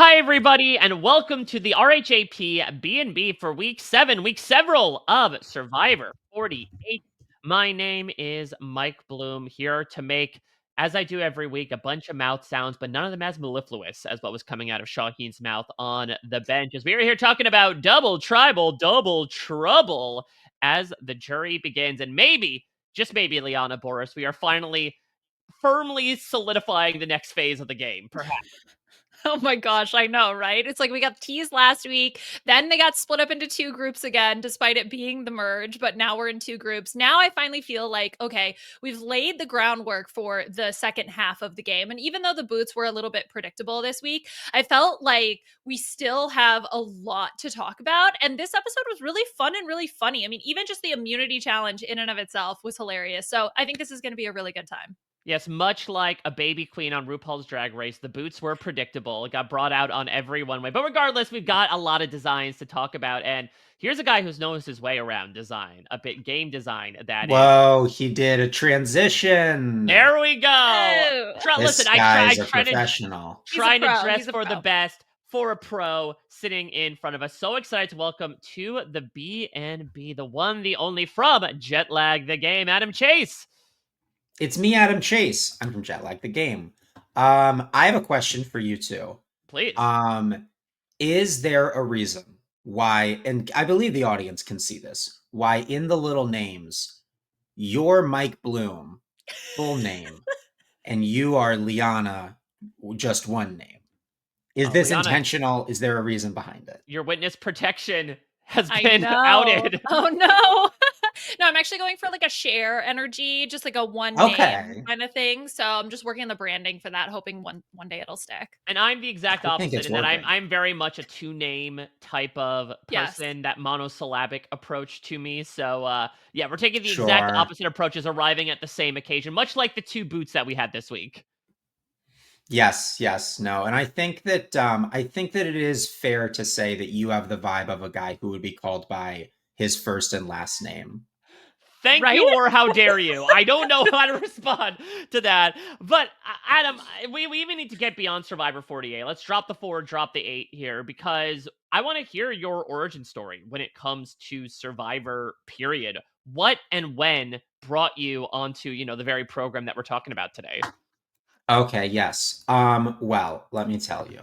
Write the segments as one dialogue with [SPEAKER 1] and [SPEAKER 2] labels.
[SPEAKER 1] Hi, everybody, and welcome to the RHAP B&B for week 7, week several of Survivor 48. My name is Mike Bloom, here to make, as I do every week, a bunch of mouth sounds, but none of them as mellifluous as what was coming out of Shaheen's mouth on the bench. As we are here talking about double tribal, double trouble as the jury begins. And maybe, just maybe, Liana, Boraas, we are finally firmly solidifying the next phase of the game, perhaps.
[SPEAKER 2] Oh my gosh, I know, right? It's like we got teased last week, then they got split up into two groups again, despite it being the merge, but now we're in two groups. Now I finally feel like, okay, we've laid the groundwork for the second half of the game. And even though the boots were a little bit predictable this week, I felt like we still have a lot to talk about. And this episode was really fun and really funny. I mean, even just the immunity challenge in and of itself was hilarious. So I think this is going to be a really good time.
[SPEAKER 1] Yes, much like a baby queen on RuPaul's Drag Race, the boots were predictable. It got brought out on every one way. But regardless, we've got a lot of designs to talk about. And here's a guy who's knows his way around design, a bit game design, that is.
[SPEAKER 3] Whoa, he did a transition.
[SPEAKER 1] There we go.
[SPEAKER 2] Oh.
[SPEAKER 1] Listen,
[SPEAKER 3] This
[SPEAKER 1] I
[SPEAKER 3] guy's a
[SPEAKER 1] try to
[SPEAKER 3] professional.
[SPEAKER 1] trying to
[SPEAKER 2] pro.
[SPEAKER 1] dress
[SPEAKER 2] He's a
[SPEAKER 1] for the
[SPEAKER 2] pro.
[SPEAKER 1] best for a pro sitting in front of us. So excited to welcome to the B&B, the one, the only from Jetlag the Game, Adam Chase.
[SPEAKER 3] It's me, Adam Chase. I'm from Jetlag the Game. I have a question for you two.
[SPEAKER 1] Please.
[SPEAKER 3] Is there a reason why, and I believe the audience can see this, why in the little names, you're Mike Bloom, full name, and you are Liana, just one name? Is this
[SPEAKER 1] Liana,
[SPEAKER 3] intentional? Is there a reason behind it?
[SPEAKER 1] your witness protection has been outed.
[SPEAKER 2] Oh no. No, I'm actually going for like a share energy, just like a one name kind of thing. So I'm just working on the branding for that, hoping one day it'll stick.
[SPEAKER 1] And I'm the exact
[SPEAKER 3] I think
[SPEAKER 1] opposite
[SPEAKER 3] it's
[SPEAKER 1] in that
[SPEAKER 3] working.
[SPEAKER 1] I'm very much a two-name type of
[SPEAKER 2] Yes.
[SPEAKER 1] person, that monosyllabic approach to me. So yeah, we're taking the exact opposite approaches, arriving at the same occasion, much like the two boots that we had this week.
[SPEAKER 3] Yes, no. And I think that it is fair to say that you have the vibe of a guy who would be called by his first and last name.
[SPEAKER 1] Thank you, or how dare you? I don't know how to respond to that. But Adam, we even need to get beyond Survivor 48. Let's drop the 4, drop the 8 here, because I want to hear your origin story when it comes to Survivor, period. What and when brought you onto, the very program that we're talking about today?
[SPEAKER 3] Okay, yes. Well, let me tell you.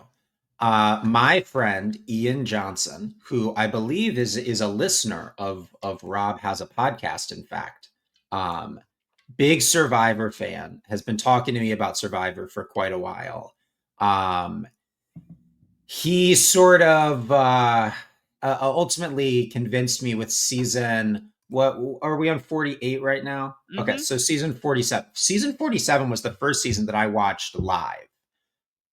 [SPEAKER 3] My friend Ian Johnson, who I believe is a listener of Rob Has a Podcast, in fact, big Survivor fan, has been talking to me about Survivor for quite a while. He sort of ultimately convinced me with season, what are we on, 48 right now?
[SPEAKER 1] Mm-hmm.
[SPEAKER 3] Okay, so season 47. Season 47 was the first season that I watched live.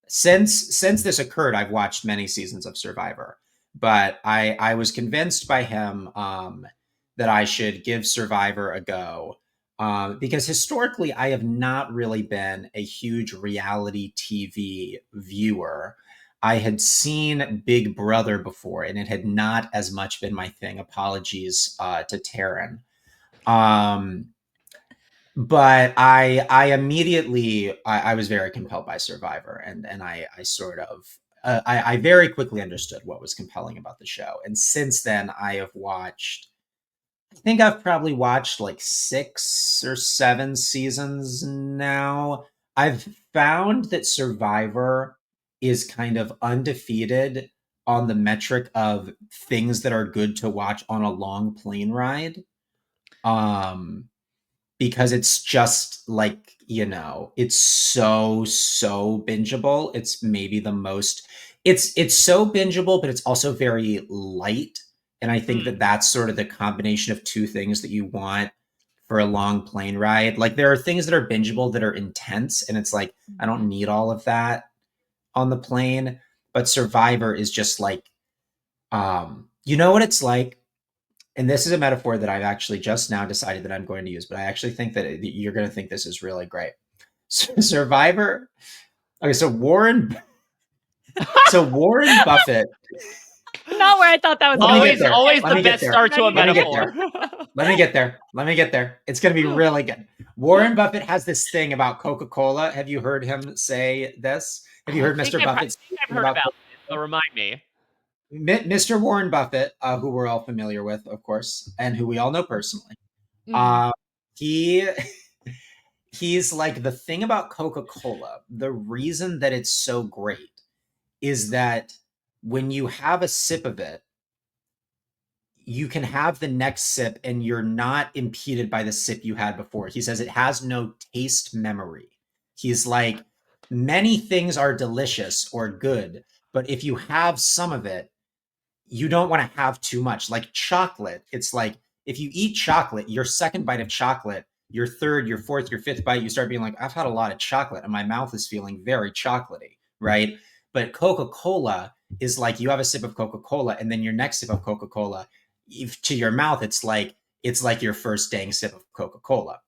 [SPEAKER 3] Since this occurred, I've watched many seasons of Survivor, but I was convinced by him that I should give Survivor a go, because historically I have not really been a huge reality TV viewer. I had seen Big Brother before, and it had not as much been my thing. Apologies to Taryn. But I immediately, I was very compelled by Survivor, and I sort of, I very quickly understood what was compelling about the show. And since then, I think I've probably watched like 6 or 7 seasons now. I've found that Survivor is kind of undefeated on the metric of things that are good to watch on a long plane ride. Because it's just like, it's so bingeable. It's maybe the most, it's so bingeable, but it's also very light. And I think that that's sort of the combination of two things that you want for a long plane ride. Like, there are things that are bingeable that are intense, and it's like, I don't need all of that on the plane. But Survivor is just like, you know what it's like? And this is a metaphor that I've actually just now decided that I'm going to use, but I actually think that you're going to think this is really great. Survivor. Okay, so Warren Buffett.
[SPEAKER 2] Not where I thought that was
[SPEAKER 1] always the best start to a metaphor.
[SPEAKER 3] Let me get there. It's going to be really good. Warren Buffett has this thing about Coca-Cola. Have you heard him say this? Have you heard Mr. Buffett?
[SPEAKER 1] I've heard about So remind me.
[SPEAKER 3] Mr. Warren Buffett, who we're all familiar with, of course, and who we all know personally.
[SPEAKER 2] Mm.
[SPEAKER 3] He he's like the thing about Coca-Cola. The reason that it's so great is that when you have a sip of it, you can have the next sip and you're not impeded by the sip you had before. He says it has no taste memory. He's like, many things are delicious or good, but if you have some of it, you don't want to have too much. Like chocolate, it's like if you eat chocolate, your second bite of chocolate, your third, your fourth, your fifth bite, you start being like, I've had a lot of chocolate and my mouth is feeling very chocolatey, right? But Coca-Cola is like you have a sip of Coca-Cola and then your next sip of Coca-Cola, to your mouth, it's like your first dang sip of Coca-Cola.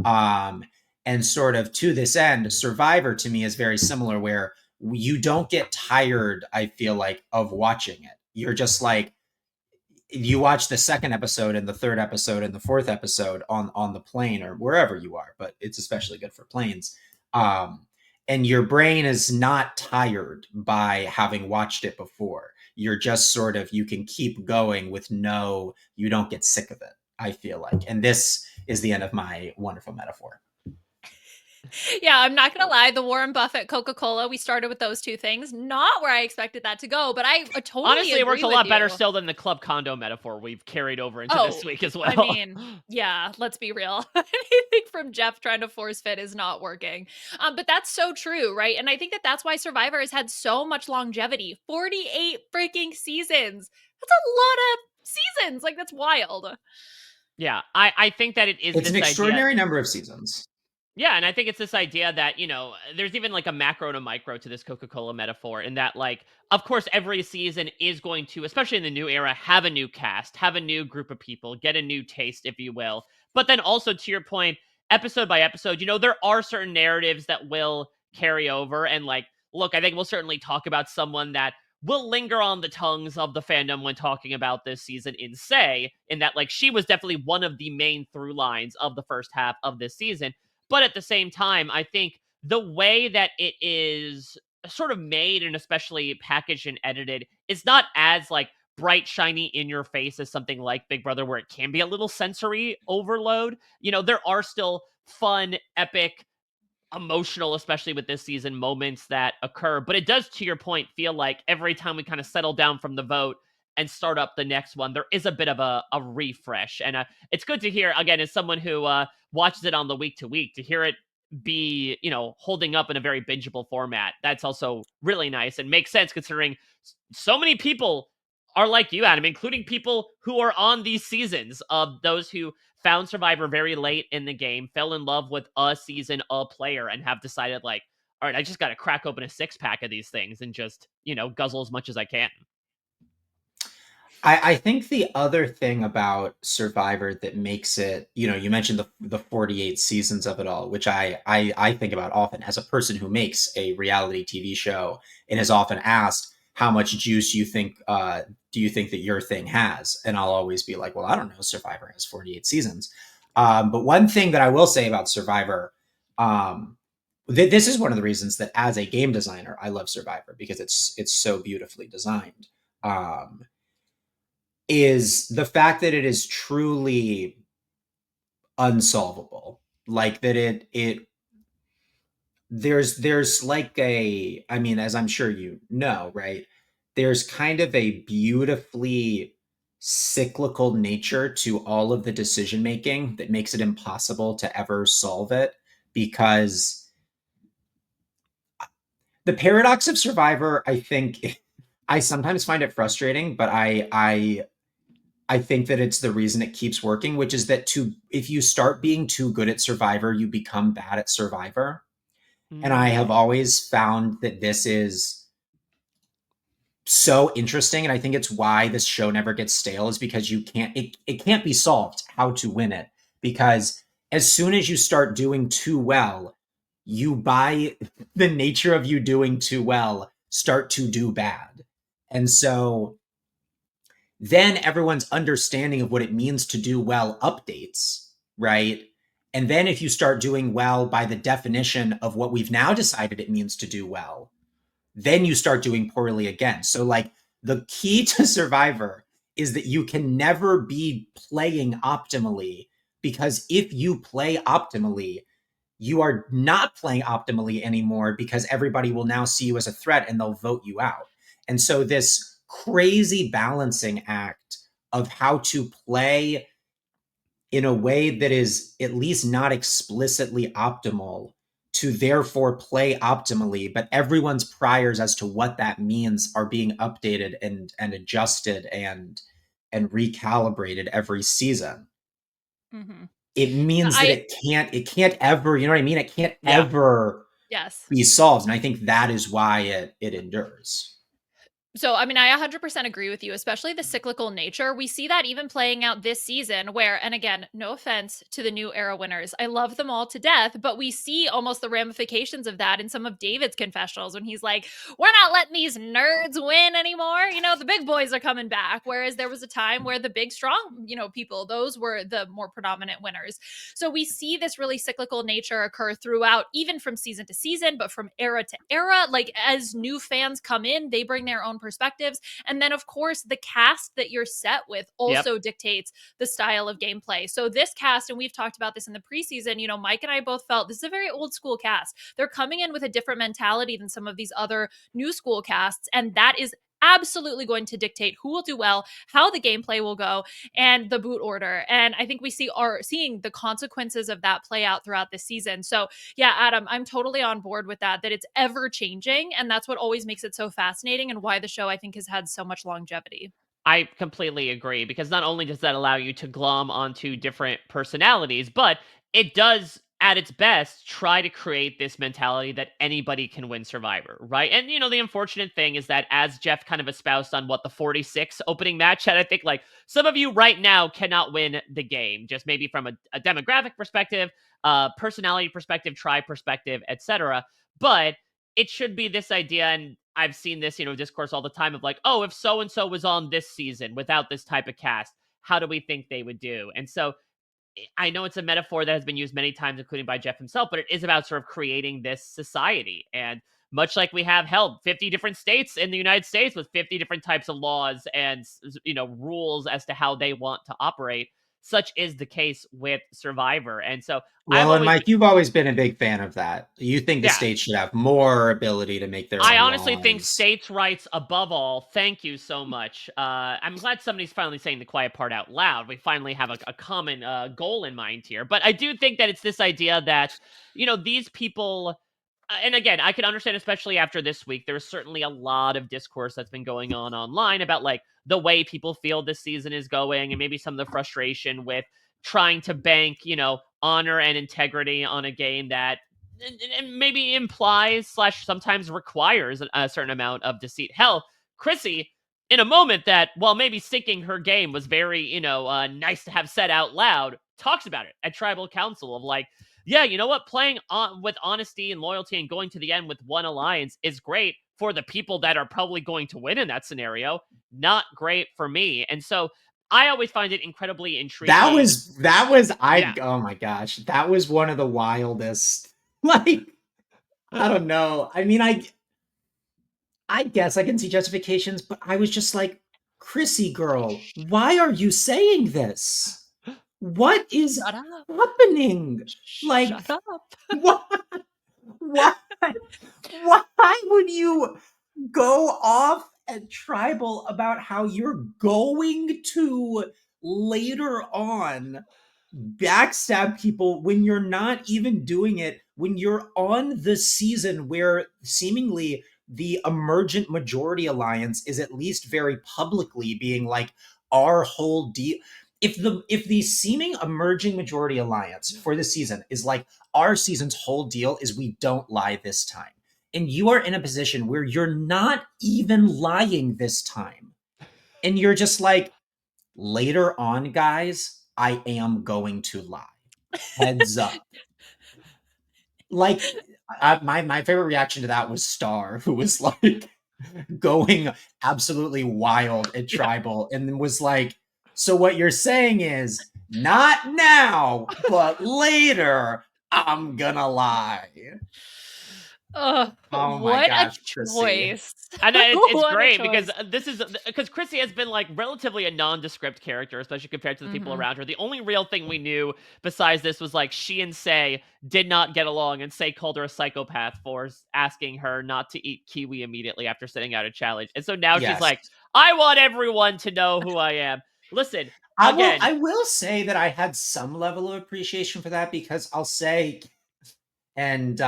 [SPEAKER 3] Um, and sort of to this end, Survivor to me is very similar, where you don't get tired, I feel like, of watching it. You're just like, you watch the second episode and the third episode and the fourth episode on the plane or wherever you are, but it's especially good for planes. And your brain is not tired by having watched it before. You're just sort of, you can keep going with you don't get sick of it, I feel like. And this is the end of my wonderful metaphor.
[SPEAKER 2] Yeah, I'm not gonna lie. The Warren Buffett Coca-Cola, we started with those two things. Not where I expected that to go, but I totally
[SPEAKER 1] Honestly, it works
[SPEAKER 2] agree
[SPEAKER 1] a
[SPEAKER 2] with
[SPEAKER 1] lot better
[SPEAKER 2] you.
[SPEAKER 1] still than the club condo metaphor we've carried over into this
[SPEAKER 2] Oh,
[SPEAKER 1] week as
[SPEAKER 2] I
[SPEAKER 1] well.
[SPEAKER 2] mean, yeah, let's be real. Anything from Jeff trying to force fit is not working. But that's so true, right? And I think that that's why Survivor has had so much longevity. 48 freaking seasons. That's a lot of seasons. Like, that's wild.
[SPEAKER 1] Yeah, I think that it is
[SPEAKER 3] It's an
[SPEAKER 1] this idea.
[SPEAKER 3] extraordinary number of seasons.
[SPEAKER 1] Yeah, and I think it's this idea that, there's even like a macro and a micro to this Coca-Cola metaphor, in that, like, of course, every season is going to, especially in the new era, have a new cast, have a new group of people, get a new taste, if you will. But then also, to your point, episode by episode, there are certain narratives that will carry over. And, like, look, I think we'll certainly talk about someone that will linger on the tongues of the fandom when talking about this season in Se, in that, like, she was definitely one of the main through lines of the first half of this season. But at the same time, I think the way that it is sort of made and especially packaged and edited is not as, like, bright, shiny, in your face as something like Big Brother, where it can be a little sensory overload. There are still fun, epic, emotional, especially with this season, moments that occur. But it does, to your point, feel like every time we kind of settle down from the vote and start up the next one, there is a bit of a refresh. And it's good to hear, again, as someone who watches it on the week to week, to hear it be, holding up in a very bingeable format. That's also really nice and makes sense, considering so many people are like you, Adam, including people who are on these seasons, of those who found Survivor very late in the game, fell in love with a season, a player, and have decided, like, all right, I just got to crack open a 6-pack of these things and just, guzzle as much as I can.
[SPEAKER 3] I think the other thing about Survivor that makes it, you mentioned the 48 seasons of it all, which I think about often as a person who makes a reality TV show and is often asked, how much juice do you think that your thing has? And I'll always be like, well, I don't know. Survivor has 48 seasons. But one thing that I will say about Survivor, this is one of the reasons that as a game designer, I love Survivor, because it's so beautifully designed. Is the fact that it is truly unsolvable. Like that there's like I mean, as I'm sure you know, right? There's kind of a beautifully cyclical nature to all of the decision making that makes it impossible to ever solve it, because the paradox of Survivor, I think, I sometimes find it frustrating, but I think that it's the reason it keeps working, which is that if you start being too good at Survivor, you become bad at Survivor. And I have always found that this is so interesting. And I think it's why this show never gets stale, is because it can't be solved how to win it. Because as soon as you start doing too well, you, by the nature of you doing too well, start to do bad. And so then everyone's understanding of what it means to do well updates, right? And then if you start doing well by the definition of what we've now decided it means to do well, then you start doing poorly again. So like the key to Survivor is that you can never be playing optimally, because if you play optimally, you are not playing optimally anymore, because everybody will now see you as a threat and they'll vote you out. And so this crazy balancing act of how to play in a way that is at least not explicitly optimal to therefore play optimally, but everyone's priors as to what that means are being updated and adjusted and recalibrated every season.
[SPEAKER 2] Mm-hmm.
[SPEAKER 3] It means that it can't ever, you know what I mean? It can't ever be solved. And I think that is why it endures.
[SPEAKER 2] So, I mean, I 100% agree with you, especially the cyclical nature. We see that even playing out this season, where, and again, no offense to the new era winners, I love them all to death, but we see almost the ramifications of that in some of David's confessionals when he's like, we're not letting these nerds win anymore. You know, the big boys are coming back. Whereas there was a time where the big, strong, you know, people, those were the more predominant winners. So we see this really cyclical nature occur throughout, even from season to season, but from era to era. Like as new fans come in, they bring their own perspectives. And then, of course, the cast that you're set with also dictates the style of gameplay. So this cast, and we've talked about this in the preseason, you know, Mike and I both felt this is a very old school cast. They're coming in with a different mentality than some of these other new school casts. And that is absolutely going to dictate who will do well, how the gameplay will go, and the boot order. And I think we are seeing the consequences of that play out throughout the season. So yeah, Adam, I'm totally on board with that it's ever changing. And that's what always makes it so fascinating and why the show, I think, has had so much longevity.
[SPEAKER 1] I completely agree, because not only does that allow you to glom onto different personalities, but it does, at its best, try to create this mentality that anybody can win Survivor, right? And, you know, the unfortunate thing is that, as Jeff kind of espoused on what the 46 opening match had, I think, like, some of you right now cannot win the game, just maybe from a demographic perspective, personality perspective, tribe perspective, etc. But it should be this idea, and I've seen this, you know, discourse all the time of like, oh, if so and so was on this season without this type of cast, how do we think they would do? And so I know it's a metaphor that has been used many times, including by Jeff himself, but it is about sort of creating this society. And much like we have held 50 different states in the United States with 50 different types of laws and, you know, rules as to how they want to operate, such is the case with Survivor. And so I've
[SPEAKER 3] Well, and
[SPEAKER 1] always
[SPEAKER 3] Mike, you've always been a big fan of that. You think the
[SPEAKER 1] yeah,
[SPEAKER 3] states should have more ability to make their
[SPEAKER 1] I
[SPEAKER 3] own
[SPEAKER 1] honestly think
[SPEAKER 3] laws.
[SPEAKER 1] states' rights above all. Thank you so much. I'm glad somebody's finally saying the quiet part out loud. We finally have a common goal in mind here. But I do think that it's this idea that, you know, these people, and again, I can understand, especially after this week, there's certainly a lot of discourse that's been going on online about like the way people feel this season is going, and maybe some of the frustration with trying to bank, you know, honor and integrity on a game that and maybe implies slash sometimes requires a certain amount of deceit. Hell, Chrissy, in a moment that, while maybe sinking her game was very, you know, nice to have said out loud, talks about it at Tribal Council of like, yeah, you know what, playing on with honesty and loyalty and going to the end with one alliance is great for the people that are probably going to win in that scenario. Not great for me. And so I always find it incredibly intriguing.
[SPEAKER 3] I
[SPEAKER 1] Yeah.
[SPEAKER 3] oh my gosh, that was one of the wildest. Like, I don't know. I mean, I guess I can see justifications, but I was just like, Chrissy girl, why are you saying this? What is
[SPEAKER 2] Shut up.
[SPEAKER 3] happening? Like,
[SPEAKER 2] Shut up.
[SPEAKER 3] what? Why? Why would you go off at Tribal about how you're going to later on backstab people when you're not even doing it, when you're on the season where seemingly the emergent majority alliance is at least very publicly being like, our whole deal, if the seeming emerging majority alliance for the season is like, our season's whole deal is we don't lie this time, and you are in a position where you're not even lying this time, and you're just like, later on, guys, I am going to lie. Heads up. Like, my favorite reaction to that was Star, who was like going absolutely wild at
[SPEAKER 1] Yeah.
[SPEAKER 3] Tribal, and was like, so what you're saying is, not now, but later, I'm gonna lie.
[SPEAKER 2] Oh,
[SPEAKER 3] Oh my
[SPEAKER 2] what a
[SPEAKER 3] gosh, Chrissy.
[SPEAKER 2] choice.
[SPEAKER 1] And it's
[SPEAKER 2] What a
[SPEAKER 1] great because
[SPEAKER 2] choice.
[SPEAKER 1] this is because Chrissy has been like relatively a nondescript character, especially compared to the people
[SPEAKER 2] Mhm.
[SPEAKER 1] around her. The only real thing we knew besides this was like she and Se did not get along, and Se called her a psychopath for asking her not to eat kiwi immediately after setting out a challenge. And so now she's
[SPEAKER 3] Yes.
[SPEAKER 1] like, I want everyone to know who I am. Listen, again,
[SPEAKER 3] I will say that I had some level of appreciation for that because I'll say and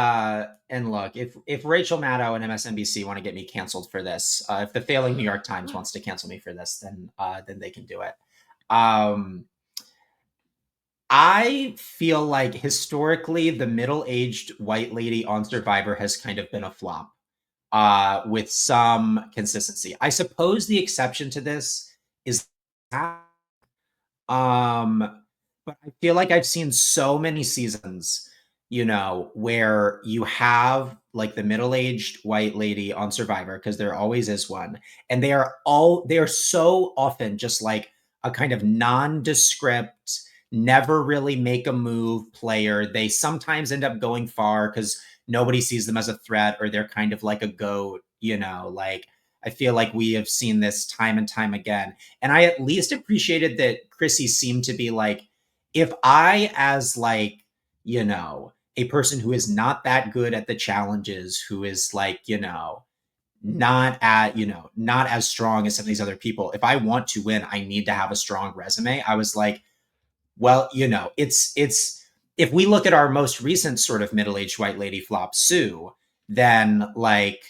[SPEAKER 3] look, if Rachel Maddow and MSNBC want to get me canceled for this, if the failing New York Times wants to cancel me for this, then they can do it. Um I feel like historically the middle-aged white lady on Survivor has kind of been a flop with some consistency. I suppose the exception to this is but I feel like I've seen so many seasons, where you have like the middle-aged white lady on Survivor, because there always is one, and they are so often just like a kind of nondescript, never really make a move player. They sometimes end up going far because nobody sees them as a threat, or they're kind of like a goat, like I feel like we have seen this time and time again. And I at least appreciated that Chrissy seemed to be like, if I, as like, a person who is not that good at the challenges, who is like, not as strong as some of these other people, if I want to win, I need to have a strong resume. I was like, well, it's if we look at our most recent sort of middle-aged white lady flop, Sue, then like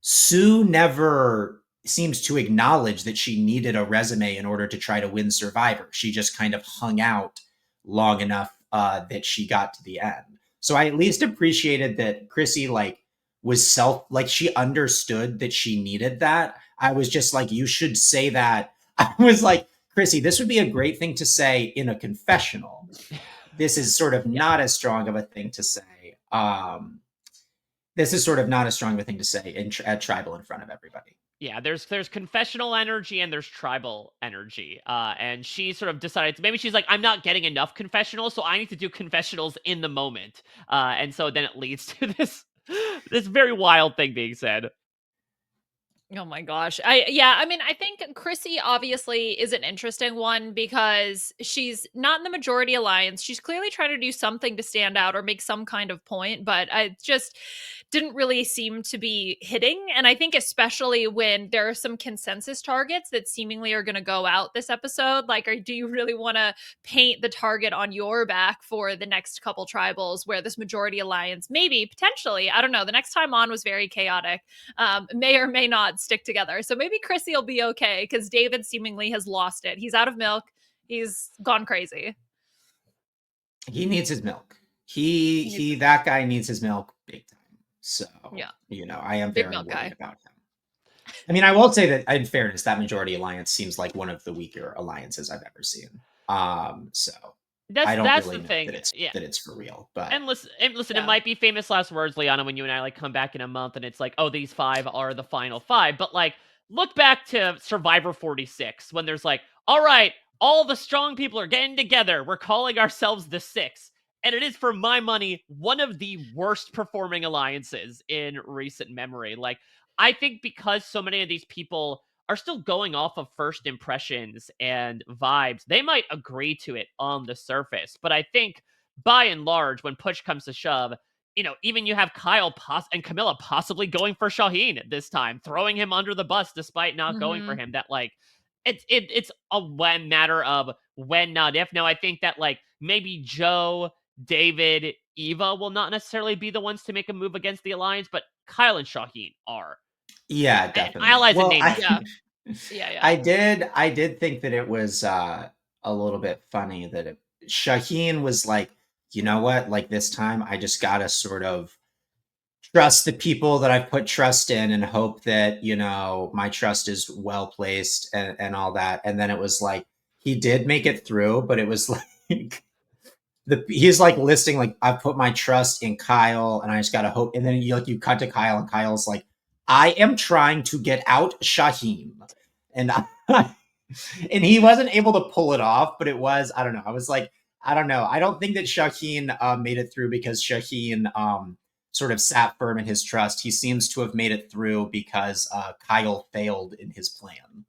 [SPEAKER 3] Sue never seems to acknowledge that she needed a resume in order to try to win Survivor. She just kind of hung out long enough that she got to the end. So I at least appreciated that Chrissy like she understood that she needed that. I was just like, you should say that. I was like, Chrissy, this would be a great thing to say in a confessional. This is sort of
[SPEAKER 2] Yeah.
[SPEAKER 3] not as strong of a thing to say. This is sort of not as strong of a thing to say at tribal in front of everybody.
[SPEAKER 1] yeah, there's confessional energy and there's tribal energy. And she sort of decided maybe she's like, I'm not getting enough confessionals, so I need to do confessionals in the moment. And so then it leads to this very wild thing being said.
[SPEAKER 2] Oh my gosh. I mean, I think Chrissy obviously is an interesting one because she's not in the majority alliance. She's clearly trying to do something to stand out or make some kind of point, but I just didn't really seem to be hitting. And I think especially when there are some consensus targets that seemingly are going to go out this episode, like, do you really want to paint the target on your back for the next couple tribals where this majority alliance, maybe potentially, I don't know, the next time on was very chaotic, may or may not stick together. So maybe Chrissy will be okay because David seemingly has lost it. He's out of milk. He's gone crazy.
[SPEAKER 3] He needs his milk.
[SPEAKER 2] He needs
[SPEAKER 3] That guy needs his milk big time. So,
[SPEAKER 2] Yeah.
[SPEAKER 3] I am
[SPEAKER 2] Big
[SPEAKER 3] very
[SPEAKER 2] milk
[SPEAKER 3] worried
[SPEAKER 2] guy.
[SPEAKER 3] about him. I mean, I will say that in fairness, that majority alliance seems like one of the weaker alliances I've ever seen. So I don't
[SPEAKER 1] That's
[SPEAKER 3] really
[SPEAKER 1] the
[SPEAKER 3] know
[SPEAKER 1] thing.
[SPEAKER 3] that
[SPEAKER 1] Yeah.
[SPEAKER 3] it's for real, but
[SPEAKER 1] And listen, it
[SPEAKER 2] Yeah.
[SPEAKER 1] might be famous last words, Liana, when you and I like come back in a month and it's like, oh, these 5 are the final 5. But like, look back to Survivor 46 when there's like, all right, all the strong people are getting together. We're calling ourselves the Six. And it is, for my money, one of the worst performing alliances in recent memory. Like, I think because so many of these people are still going off of first impressions and vibes, they might agree to it on the surface. But I think by and large, when push comes to shove, even you have Kyle and Camilla possibly going for Shaheen this time, throwing him under the bus despite not going for
[SPEAKER 2] Mhm.
[SPEAKER 1] him. That like, it's a when matter of when, not if. Now I think that like maybe Joe, David, Eva will not necessarily be the ones to make a move against the alliance, but Kyle and Shaheen are.
[SPEAKER 3] yeah,
[SPEAKER 1] And
[SPEAKER 3] definitely.
[SPEAKER 1] allies and
[SPEAKER 3] Well,
[SPEAKER 1] name
[SPEAKER 2] Yeah.
[SPEAKER 1] names.
[SPEAKER 2] Yeah.
[SPEAKER 3] I did think that it was a little bit funny that Shaheen was like, you know what? Like this time, I just gotta sort of trust the people that I've put trust in and hope that, my trust is well placed and all that. And then it was like he did make it through, but it was like he's like listing like I've put my trust in Kyle and I just gotta hope. And then you cut to Kyle and Kyle's like, I am trying to get out Shaheen. And and he wasn't able to pull it off, but it was, I don't know. I was like, I don't know. I don't think that Shaheen made it through because Shaheen sort of sat firm in his trust. He seems to have made it through because Kyle failed in his plan.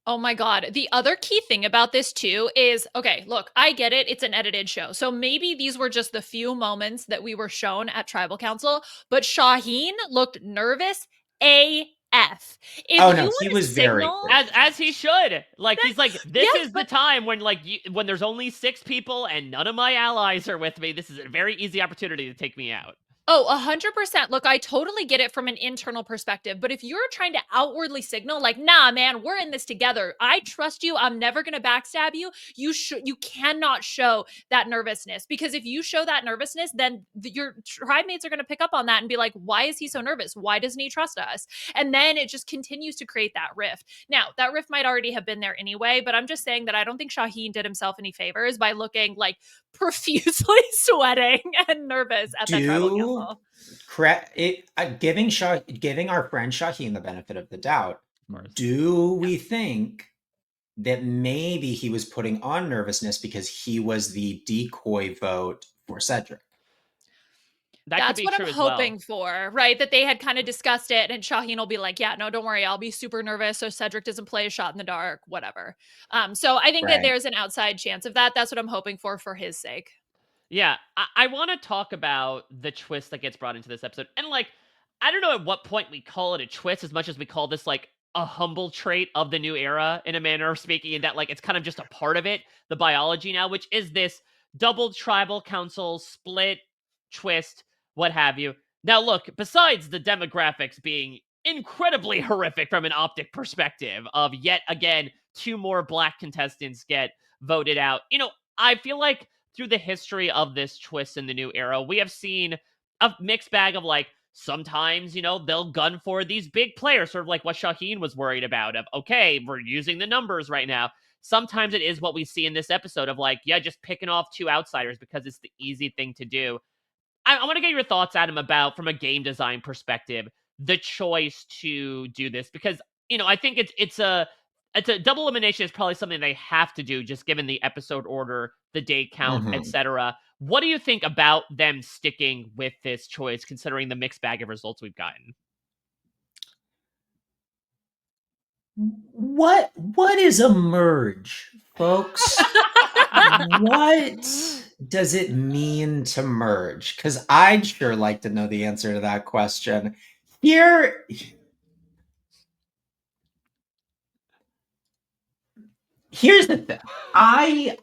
[SPEAKER 2] Oh my God. The other key thing about this too is okay, look, I get it. It's an edited show. So maybe these were just the few moments that we were shown at Tribal Council, but Shaheen looked nervous AF. If
[SPEAKER 3] Oh
[SPEAKER 2] you
[SPEAKER 3] no,
[SPEAKER 2] were
[SPEAKER 3] he
[SPEAKER 2] to
[SPEAKER 3] was very
[SPEAKER 2] signal,
[SPEAKER 1] As he should. Like he's like, this
[SPEAKER 2] yes,
[SPEAKER 1] is the
[SPEAKER 2] but
[SPEAKER 1] time when when there's only 6 people and none of my allies are with me. This is a very easy opportunity to take me out.
[SPEAKER 2] oh, 100%. Look, I totally get it from an internal perspective, but if you're trying to outwardly signal like, "Nah, man, we're in this together. I trust you. I'm never going to backstab you." You cannot show that nervousness, because if you show that nervousness, then your tribe mates are going to pick up on that and be like, "Why is he so nervous? Why doesn't he trust us?" And then it just continues to create that rift. Now, that rift might already have been there anyway, but I'm just saying that I don't think Shaheen did himself any favors by looking like profusely sweating and nervous at that tribal council.
[SPEAKER 3] Giving our friend Shaheen the benefit of the doubt,
[SPEAKER 1] Of course.
[SPEAKER 3] do we think that maybe he was putting on nervousness because he was the decoy vote for Cedric?
[SPEAKER 1] That could
[SPEAKER 2] That's
[SPEAKER 1] be
[SPEAKER 2] what
[SPEAKER 1] true
[SPEAKER 2] I'm
[SPEAKER 1] as well.
[SPEAKER 2] hoping for, right? That they had kind of discussed it, and Shaheen will be like, "Yeah, no, don't worry, I'll be super nervous so Cedric doesn't play a shot in the dark, whatever." So I think that
[SPEAKER 3] Right.
[SPEAKER 2] there's an outside chance of that. That's what I'm hoping for his sake.
[SPEAKER 1] Yeah, I want to talk about the twist that gets brought into this episode. And like, I don't know at what point we call it a twist as much as we call this like a humble trait of the new era in a manner of speaking, and that like it's kind of just a part of it, the biology now, which is this double tribal council split twist, what have you. Now, look, besides the demographics being incredibly horrific from an optic perspective of yet again 2 more black contestants get voted out, I feel like through the history of this twist in the new era, we have seen a mixed bag of like sometimes, they'll gun for these big players, sort of like what Shaheen was worried about of, okay, we're using the numbers right now. Sometimes it is what we see in this episode of like, yeah, just picking off 2 outsiders because it's the easy thing to do. I want to get your thoughts, Adam, about from a game design perspective, the choice to do this because I think it's a double elimination is probably something they have to do just given the episode order, the day count,
[SPEAKER 3] Mhm.
[SPEAKER 1] etc. What do you think about them sticking with this choice, considering the mixed bag of results we've gotten?
[SPEAKER 3] What is a merge, folks? What does it mean to merge? Because I'd sure like to know the answer to that question. Here, here's the thing. I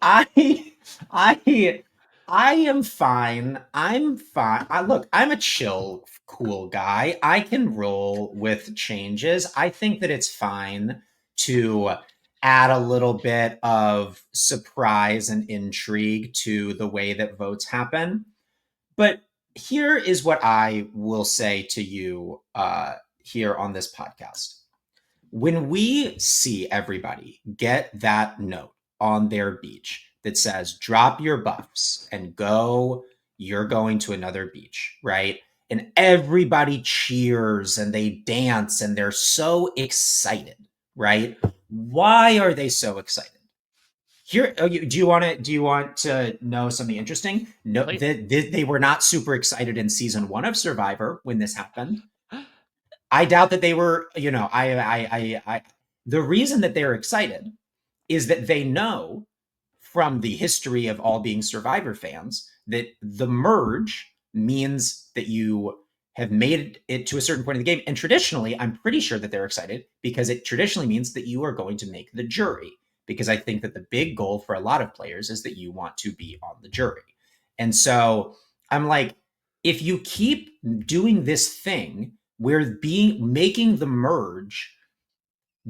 [SPEAKER 3] I am fine. I'm fine. Look, I'm a chill, cool guy. I can roll with changes. I think that it's fine to add a little bit of surprise and intrigue to the way that votes happen. But here is what I will say to you here on this podcast. When we see everybody get that note on their beach that says, drop your buffs and go, you're going to another beach, right? And everybody cheers and they dance and they're so excited, right? Why are they so excited? Here, do you want to know something interesting? No,
[SPEAKER 1] Please.
[SPEAKER 3] they were not super excited in season 1 of Survivor when this happened. I doubt that they were, the reason that they're excited is that they know from the history of all being Survivor fans that the merge means that you have made it to a certain point in the game. And traditionally, I'm pretty sure that they're excited because it traditionally means that you are going to make the jury. Because I think that the big goal for a lot of players is that you want to be on the jury. And so I'm like, if you keep doing this thing where making the merge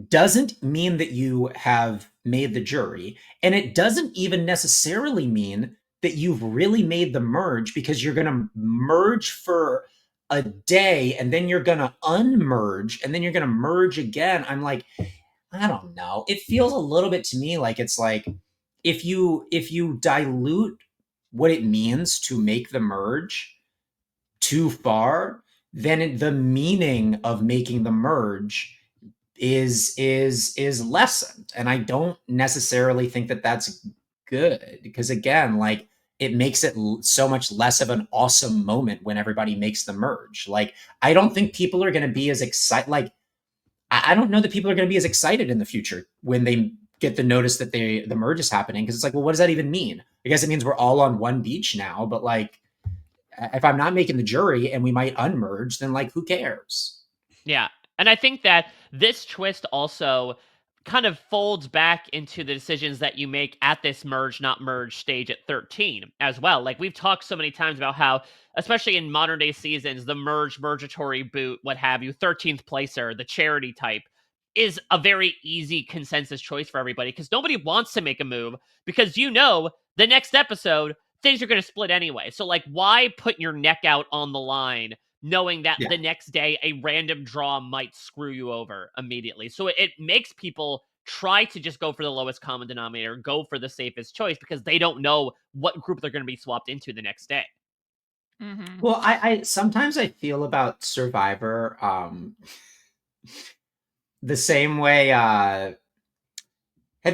[SPEAKER 3] doesn't mean that you have made the jury, and it doesn't even necessarily mean that you've really made the merge, because you're going to merge for a day and then you're going to unmerge and then you're going to merge again. I'm like, I don't know. It feels a little bit to me like it's like if you dilute what it means to make the merge too far, then the meaning of making the merge is lessened. And I don't necessarily think that that's good, because again, like, it makes it so much less of an awesome moment when everybody makes the merge. Like, I don't think people are going to be as excited. Like, I don't know that people are going to be as excited in the future when they get the notice that the merge is happening, because it's like, well, what does that even mean? I guess it means we're all on one beach now, but like, if I'm not making the jury and we might unmerge, then like, who cares?
[SPEAKER 1] Yeah. And I think that this twist also kind of folds back into the decisions that you make at this merge, not merge stage at 13 as well. Like we've talked so many times about how, especially in modern day seasons, the mergatory boot, what have you, 13th placer, the charity type, is a very easy consensus choice for everybody because nobody wants to make a move because the next episode, things are going to split anyway. So, like, why put your neck out on the line knowing that
[SPEAKER 3] Yeah.
[SPEAKER 1] the next day a random draw might screw you over immediately? So it makes people try to just go for the lowest common denominator, go for the safest choice because they don't know what group they're going to be swapped into the next day.
[SPEAKER 2] Mhm.
[SPEAKER 3] Well, I sometimes I feel about Survivor the same way. Have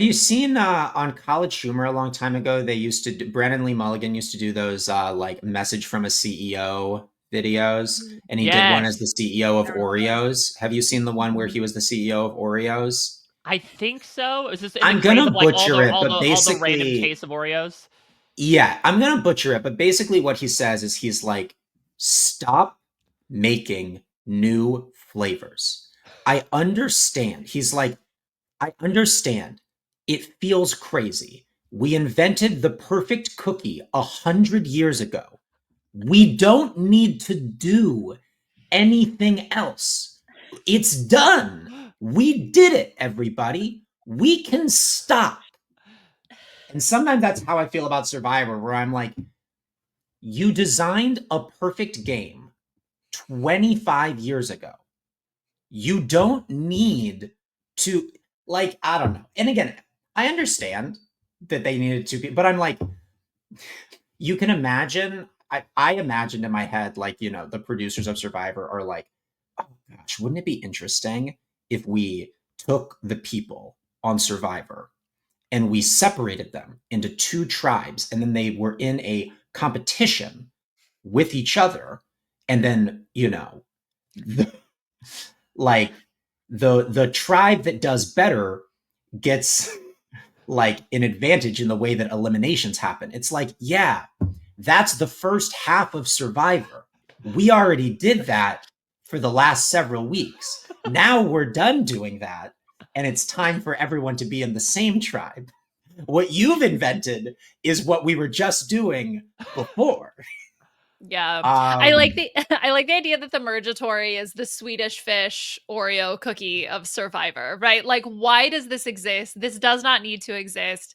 [SPEAKER 3] you seen on College Humor a long time ago? They used to Brandon Lee Mulligan used to do those like message from a CEO videos, and he did one as the
[SPEAKER 1] Yes,
[SPEAKER 3] CEO of
[SPEAKER 2] I remember.
[SPEAKER 3] Oreos. Have you seen the one where
[SPEAKER 2] Mhm.
[SPEAKER 3] he was the CEO of Oreos?
[SPEAKER 1] I think so. Is this in the
[SPEAKER 3] I'm
[SPEAKER 1] craze
[SPEAKER 3] gonna
[SPEAKER 1] of like all
[SPEAKER 3] butcher
[SPEAKER 1] the
[SPEAKER 3] it,
[SPEAKER 1] all the
[SPEAKER 3] but
[SPEAKER 1] all the random
[SPEAKER 3] basically,
[SPEAKER 1] case of Oreos?
[SPEAKER 3] yeah, I'm gonna butcher it, but basically what he says is he's like, stop making new flavors. I understand. He's like, I understand. It feels crazy. We invented the perfect cookie 100 years ago. We don't need to do anything else. It's done. We did it, everybody. We can stop. And sometimes that's how I feel about Survivor, where I'm like, you designed a perfect game 25 years ago. You don't need to, like, I don't know. And again, I understand that they needed to be, but I'm like, you can imagine, I imagined in my head, like, the producers of Survivor are like, oh gosh, wouldn't it be interesting if we took the people on Survivor and we separated them into two tribes, and then they were in a competition with each other, and then the, like the tribe that does better gets like an advantage in the way that eliminations happen. It's like, yeah, that's the first half of Survivor. We already did that for the last several weeks. Now we're done doing that, and it's time for everyone to be in the same tribe. What you've invented is what we were just doing before.
[SPEAKER 2] Yeah. I like
[SPEAKER 3] Um,
[SPEAKER 2] the I like the idea that the Mergatory is the Swedish fish Oreo cookie of Survivor, right? Like, why does this exist? This does not need to exist.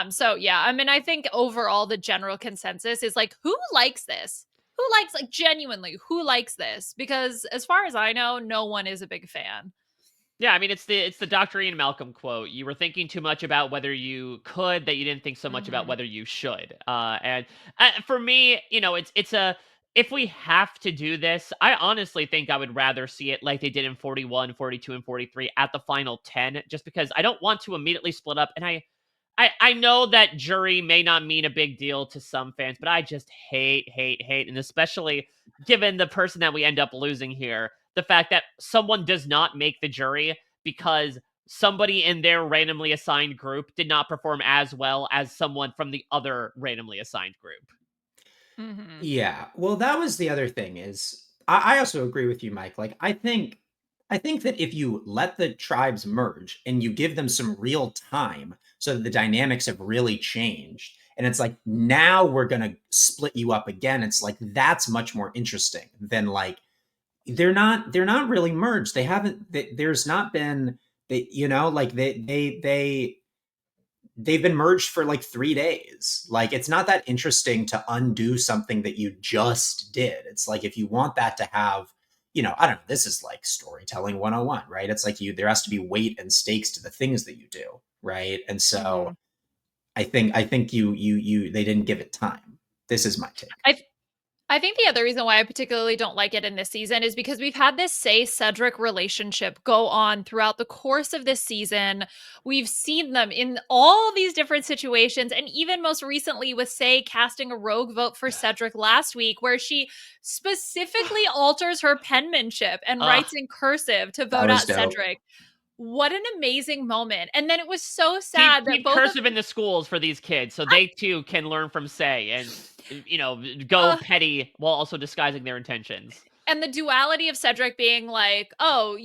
[SPEAKER 2] So yeah, I mean, I think overall the general consensus is like, who likes this? Who likes, like, genuinely, who likes this? Because as far as I know, no one is a big fan.
[SPEAKER 1] Yeah, I mean it's the Dr. Ian Malcolm quote. You were thinking too much about whether you could that you didn't think so much about
[SPEAKER 2] Mhm.
[SPEAKER 1] whether you should. And for me, it's a if we have to do this, I honestly think I would rather see it like they did in 41, 42, and 43 at the final 10, just because I don't want to immediately split up. And I know that jury may not mean a big deal to some fans, but I just hate, and especially given the person that we end up losing here, the fact that someone does not make the jury because somebody in their randomly assigned group did not perform as well as someone from the other randomly assigned group.
[SPEAKER 2] Mhm.
[SPEAKER 3] Yeah. Well, that was the other thing is I also agree with you, Mike. Like, I think that if you let the tribes merge and you give them some real time so that the dynamics have really changed, and it's like, now we're gonna split you up again. It's like, that's much more interesting than like, they're not really merged. They haven't there's not been, like, they've been merged for like 3 days. Like, it's not that interesting to undo something that you just did. It's like, if you want that to have, I don't know, this is like storytelling 101, right? It's like, there has to be weight and stakes to the things that you do, right? And so
[SPEAKER 2] Mhm.
[SPEAKER 3] I think you they didn't give it time. This is my take.
[SPEAKER 2] I I think the other reason why I particularly don't like it in this season is because we've had this Se Cedric relationship go on throughout the course of this season. We've seen them in all these different situations, and even most recently with Se casting a rogue vote for Cedric last week, where she specifically alters her penmanship and
[SPEAKER 1] Ugh.
[SPEAKER 2] writes in cursive to
[SPEAKER 3] That
[SPEAKER 2] vote
[SPEAKER 3] was
[SPEAKER 2] out
[SPEAKER 3] dope.
[SPEAKER 2] Cedric. What an amazing moment. And then it was so
[SPEAKER 1] Keep
[SPEAKER 2] sad that
[SPEAKER 1] keep
[SPEAKER 2] both of
[SPEAKER 1] cursive in the schools for these kids so
[SPEAKER 2] I
[SPEAKER 1] they too can learn from Say and, go
[SPEAKER 2] uh,
[SPEAKER 1] petty while also disguising their intentions.
[SPEAKER 2] and the duality of Cedric being like, oh,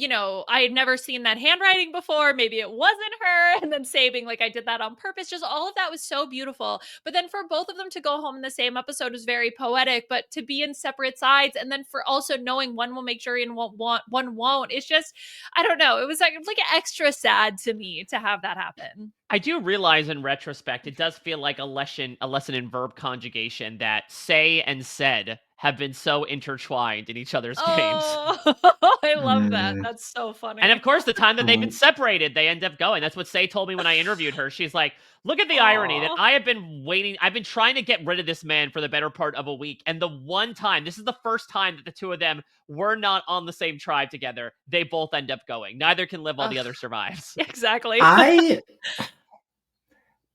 [SPEAKER 2] I had never seen that handwriting before. Maybe it wasn't her. And then saying, like, I did that on purpose. Just all of that was so beautiful. But then for both of them to go home in the same episode was very poetic. But to be in separate sides and then for also knowing one will make jury and one won't, it's just, I don't know. It was like extra sad to me to have that happen.
[SPEAKER 1] I do realize in retrospect, it does feel like a lesson in verb conjugation that say and said have been so intertwined in each other's games.
[SPEAKER 2] Oh, I love that.
[SPEAKER 3] Mm,
[SPEAKER 2] That's so
[SPEAKER 1] And of
[SPEAKER 2] funny.
[SPEAKER 1] course, the time that they've been
[SPEAKER 3] mm,
[SPEAKER 1] separated, they end up going. That's what Say told me when I interviewed her. She's like, "Look at the irony that
[SPEAKER 2] Oh.
[SPEAKER 1] I have been waiting. I've been trying to get rid of this man for the better part of a week, and the one time, this is the first time that the two of them were not on the same tribe together. They both end up going. Neither can live while the other survives."
[SPEAKER 2] Exactly.
[SPEAKER 3] I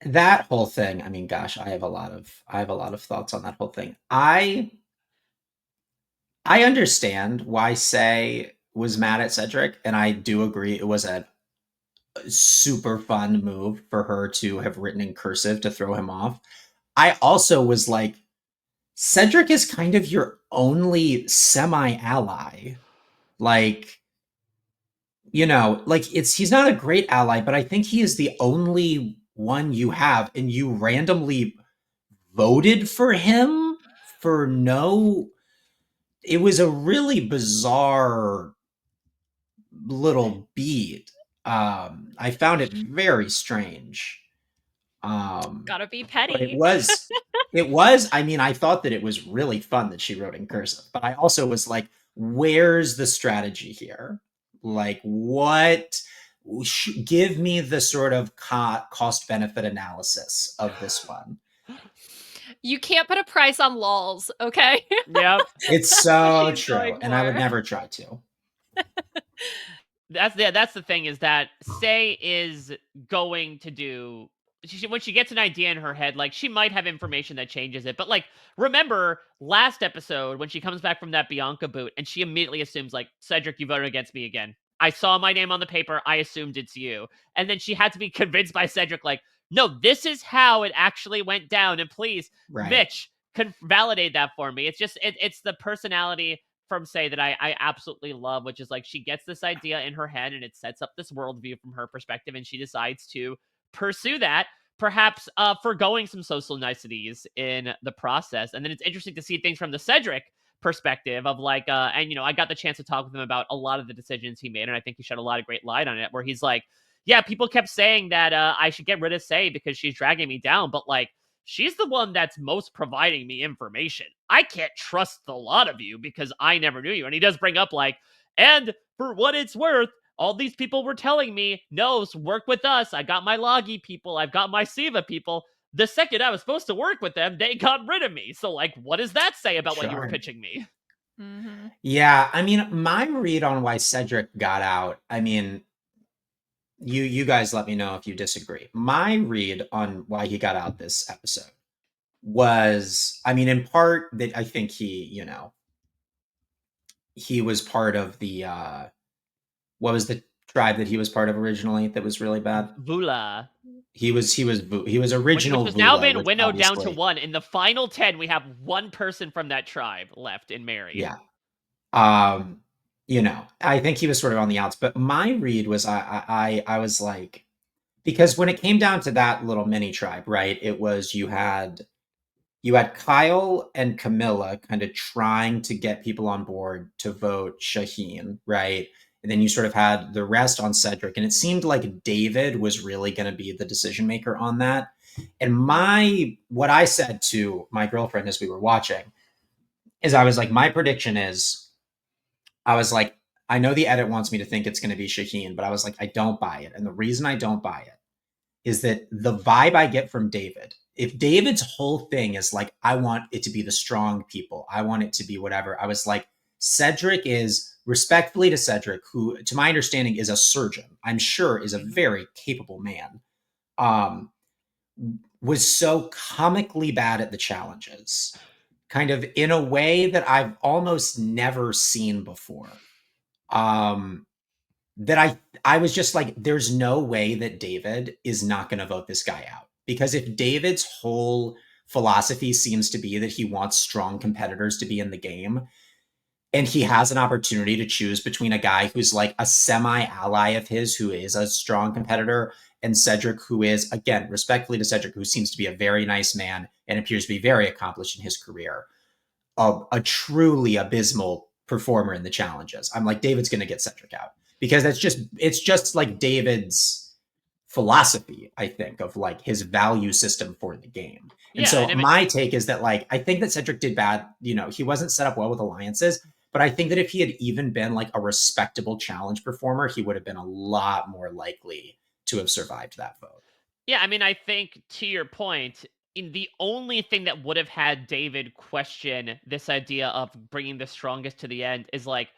[SPEAKER 3] that whole thing, I mean, gosh, I have a lot of thoughts on that whole thing. I understand why Say was mad at Cedric, and I do agree it was a super fun move for her to have written in cursive to throw him off. I also was like, Cedric is kind of your only semi-ally. Like, like he's not a great ally, but I think he is the only one you have, and you randomly voted for him for no. It was a really bizarre little beat. I found it very strange. Um,
[SPEAKER 2] Gotta be
[SPEAKER 3] but it
[SPEAKER 2] petty.
[SPEAKER 3] was, it was. I mean, I thought that it was really fun that she wrote in cursive, but I also was like, "Where's the strategy here? Like, what? Give me the sort of cost benefit analysis of this one."
[SPEAKER 2] You can't put a price on lols, okay?
[SPEAKER 1] Yep.
[SPEAKER 3] It's
[SPEAKER 2] That's what
[SPEAKER 3] so
[SPEAKER 2] she's
[SPEAKER 3] true,
[SPEAKER 2] going
[SPEAKER 3] and I would
[SPEAKER 2] for.
[SPEAKER 3] never try to.
[SPEAKER 1] That's the thing is that Say is going to do when she gets an idea in her head, like she might have information that changes it. But like remember last episode when she comes back from that Bianca boot and she immediately assumes like Cedric, you voted against me again. I saw my name on the paper. I assumed it's you. And then she had to be convinced by Cedric, like, no, this is how it actually went down. And please,
[SPEAKER 3] Right.
[SPEAKER 1] Mitch, can validate that for me. It's just it's the personality from Say that I absolutely love, which is like she gets this idea in her head and it sets up this worldview from her perspective, and she decides to pursue that, perhaps foregoing some social niceties in the process. And then it's interesting to see things from the Cedric perspective of like, and I got the chance to talk with him about a lot of the decisions he made, and I think he shed a lot of great light on it. Where he's like, yeah, people kept saying that I should get rid of Say because she's dragging me down, but like she's the one that's most providing me information. I can't trust the lot of you because I never knew you. And he does bring up, like, and for what it's worth, all these people were telling me, no, work with us. I got my Loggy people. I've got my Siva people. The second I was supposed to work with them, they got rid of me. So, like, what does that say about what you were
[SPEAKER 3] Sure.
[SPEAKER 1] pitching me?
[SPEAKER 2] Mhm.
[SPEAKER 3] Yeah, I mean, my read on why Cedric got out, I mean, you guys let me know if you disagree. My read on why he got out this episode was, I mean, in part that I think he was part of the what was the tribe that he was part of originally that was really bad?
[SPEAKER 1] Vula.
[SPEAKER 3] He was
[SPEAKER 1] Which
[SPEAKER 3] original
[SPEAKER 1] has now
[SPEAKER 3] Vula,
[SPEAKER 1] been
[SPEAKER 3] which
[SPEAKER 1] winnowed down to
[SPEAKER 3] obviously,
[SPEAKER 1] one. In the final 10, we have one person from that tribe left in Mary.
[SPEAKER 3] yeah. I think he was sort of on the outs, but my read was I was like, because when it came down to that little mini tribe, right? It was you had Kyle and Camilla kind of trying to get people on board to vote Shaheen, right? And then you sort of had the rest on Cedric, and it seemed like David was really going to be the decision maker on that. And what I said to my girlfriend as we were watching is I was like, my prediction is, I was like, I know the edit wants me to think it's going to be Shaheen, but I was like, I don't buy it. And the reason I don't buy it is that the vibe I get from David if David's whole thing is like, I want it to be the strong people, I want it to be whatever, I was like, Cedric is, respectfully to Cedric, who, to my understanding, is a surgeon, I'm sure is a very capable man, was so comically bad at the challenges, kind of in a way that I've almost never seen before. That I was just like, there's no way that David is not going to vote this guy out. Because if David's whole philosophy seems to be that he wants strong competitors to be in the game, and he has an opportunity to choose between a guy who's like a semi-ally of his who is a strong competitor, and Cedric, who is, again, respectfully to Cedric, who seems to be a very nice man and appears to be very accomplished in his career, a truly abysmal performer in the challenges, I'm like, David's going to get Cedric out, because it's just like David's philosophy, I think, of like his value system for the game. And
[SPEAKER 1] Yeah,
[SPEAKER 3] so
[SPEAKER 1] and
[SPEAKER 3] my take is that, like, I think that Cedric did bad, he wasn't set up well with alliances, but I think that if he had even been like a respectable challenge performer, he would have been a lot more likely to have survived that vote.
[SPEAKER 1] Yeah, I mean, I think to your point, in the only thing that would have had David question this idea of bringing the strongest to the end is like,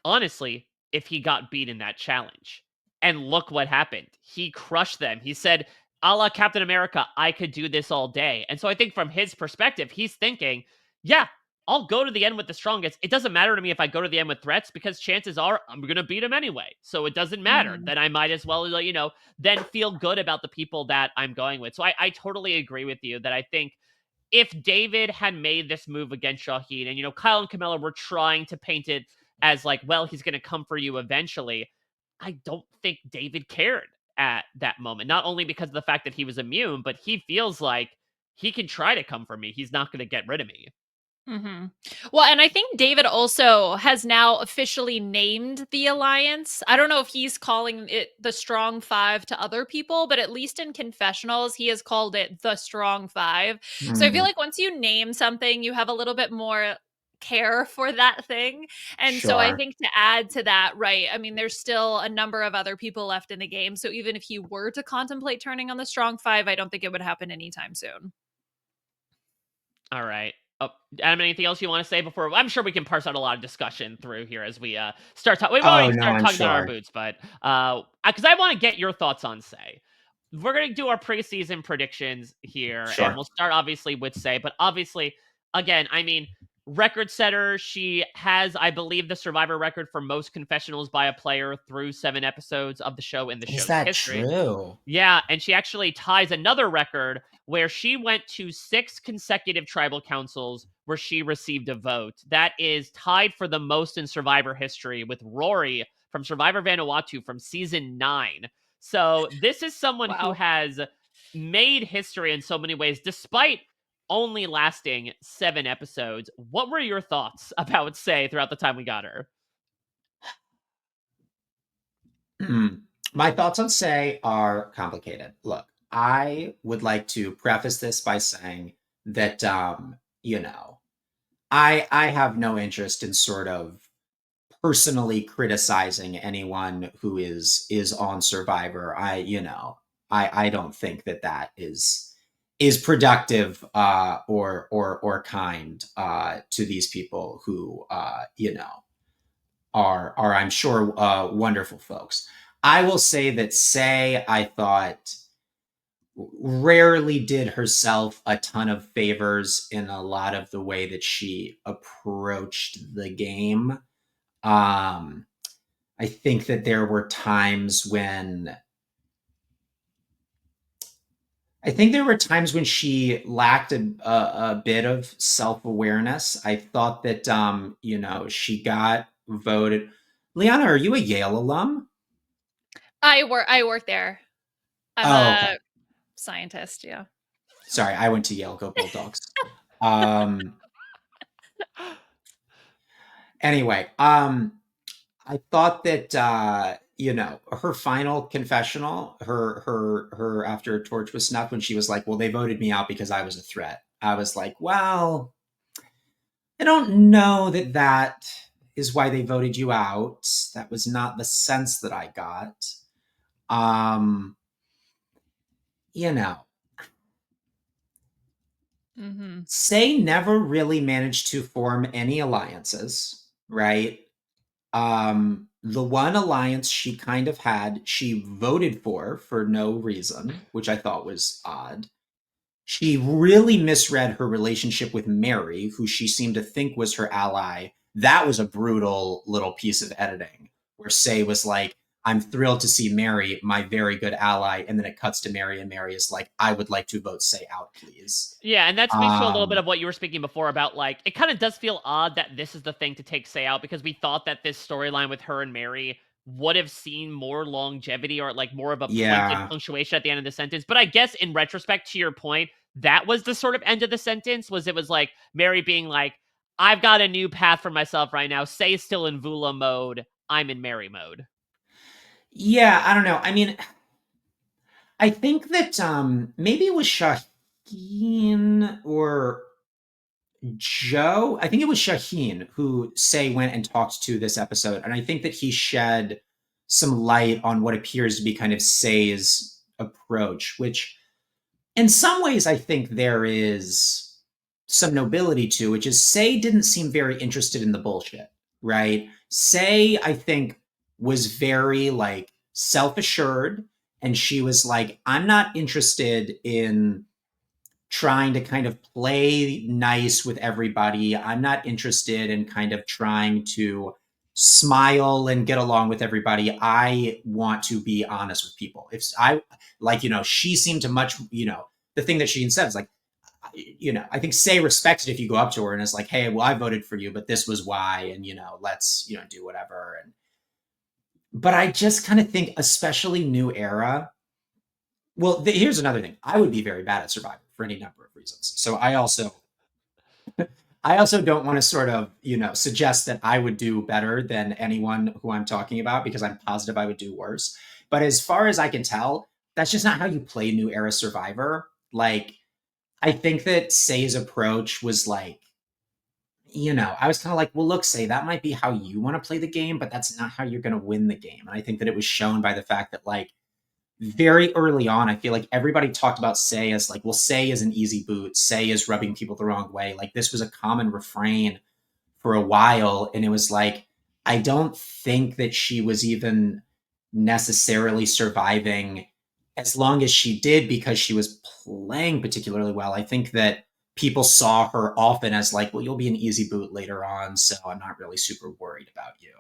[SPEAKER 1] honestly, if he got beat in that challenge. And look what happened. He crushed them. He said, a la Captain America, I could do this all day. And so I think from his perspective, he's thinking, yeah, I'll go to the end with the strongest. It doesn't matter to me if I go to the end with threats because chances are I'm going to beat him anyway. So it doesn't matter. Then I might as well, then feel good about the people that I'm going with. So I totally agree with you that I think if David had made this move against Shaheen, and Kyle and Camilla were trying to paint it as like, well, he's going to come for you eventually, I don't think David cared at that moment. Not only because of the fact that he was immune, but he feels like he can try to come for me. He's not going to get rid of me.
[SPEAKER 2] Well, and I think David also has now officially named the alliance. I don't know if he's calling it the Strong Five to other people, but at least in confessionals, he has called it the Strong Five. So I feel like once you name something, you have a little bit more care for that thing. And so I
[SPEAKER 3] Sure.
[SPEAKER 2] think to add to that, right, I mean, there's still a number of other people left in the game. So even if you were to contemplate turning on the Strong Five, I don't think it would happen anytime soon.
[SPEAKER 1] All right. Oh, Adam, anything else you want to say before? I'm sure we can parse out a lot of discussion through here as we start talking. We won't
[SPEAKER 3] Oh
[SPEAKER 1] even
[SPEAKER 3] no,
[SPEAKER 1] start
[SPEAKER 3] I'm
[SPEAKER 1] talking about our
[SPEAKER 3] sure.
[SPEAKER 1] boots, but because I want to get your thoughts on Say. We're gonna do our preseason predictions here, and
[SPEAKER 3] Sure.
[SPEAKER 1] we'll start obviously with Say. But obviously, again, I mean, record setter. She has, I believe, the Survivor record for most confessionals by a player through 7 episodes of the show in the
[SPEAKER 3] Is
[SPEAKER 1] show's
[SPEAKER 3] that
[SPEAKER 1] history.
[SPEAKER 3] true?
[SPEAKER 1] Yeah, and she actually ties another record where she went to 6 consecutive tribal councils where she received a vote. That is tied for the most in Survivor history with Rory from Survivor Vanuatu from season 9. So this is someone who
[SPEAKER 2] Wow.
[SPEAKER 1] has made history in so many ways, despite only lasting 7 episodes. What were your thoughts about Say throughout the time we got her?
[SPEAKER 3] My thoughts on Say are complicated. Look, I would like to preface this by saying that I have no interest in sort of personally criticizing anyone who is on Survivor. I don't think that that is productive or kind to these people who are I'm sure wonderful folks. I will say that Say, I thought, rarely did herself a ton of favors in a lot of the way that she approached the game. I think that there were times when she lacked a bit of self awareness. I thought that she got voted. Liana, are you a Yale alum?
[SPEAKER 2] I work there. I'm
[SPEAKER 3] Oh, okay.
[SPEAKER 2] a scientist, yeah.
[SPEAKER 3] Sorry, I went to Yale. Go Bulldogs. Um, anyway, I thought that her final confessional, her after a torch was snuffed, when she was like, "Well, they voted me out because I was a threat." I was like, "Well, I don't know that that is why they voted you out. That was not the sense that I got." Um, you know,
[SPEAKER 2] Mm-hmm.
[SPEAKER 3] Se never really managed to form any alliances, right? The one alliance she kind of had, she voted for no reason, which I thought was odd. She really misread her relationship with Mary, who she seemed to think was her ally. That was a brutal little piece of editing where Se was like, I'm thrilled to see Mary, my very good ally. And then it cuts to Mary, and Mary is like, I would like to vote Se out, please.
[SPEAKER 1] Yeah, and that speaks to a little bit
[SPEAKER 3] Um,
[SPEAKER 1] of what you were speaking before about, like, it kind of does feel odd that this is the thing to take Say out because we thought that this storyline with her and Mary would have seen more longevity or like more of a pointed
[SPEAKER 3] yeah.
[SPEAKER 1] punctuation at the end of the sentence. But I guess in retrospect, to your point, that was the sort of end of the sentence. Was it was like Mary being like, "I've got a new path for myself right now. Say is still in Vula mode. I'm in Mary mode."
[SPEAKER 3] Yeah, I don't know. I mean, I think that maybe it was Shaheen or Joe. I think it was Shaheen who Say went and talked to this episode, and I think that he shed some light on what appears to be kind of Say's approach, which in some ways I think there is some nobility to, which is Say didn't seem very interested in the bullshit, right? Say, I think, was very like self-assured, and she was like, I'm not interested in trying to kind of play nice with everybody. I'm not interested in kind of trying to smile and get along with everybody. I want to be honest with people. If I like, she seemed to much, the thing that she said is like, I think Say respects it if you go up to her and is like, hey, well, I voted for you, but this was why, and let's, do whatever. And but I just kind of think, especially New Era, well, here's another thing. I would be very bad at Survivor for any number of reasons. So I also don't want to sort of, suggest that I would do better than anyone who I'm talking about because I'm positive I would do worse. But as far as I can tell, that's just not how you play New Era Survivor. Like, I think that Say's approach was like, I was kind of like, well, look, Say, that might be how you want to play the game, but that's not how you're going to win the game. And I think that it was shown by the fact that, like, very early on, I feel like everybody talked about Say as like, well, Say is an easy boot. Say is rubbing people the wrong way. Like, this was a common refrain for a while. And it was like, I don't think that she was even necessarily surviving as long as she did because she was playing particularly well. I think that people saw her often as like, well, you'll be an easy boot later on. So I'm not really super worried about you.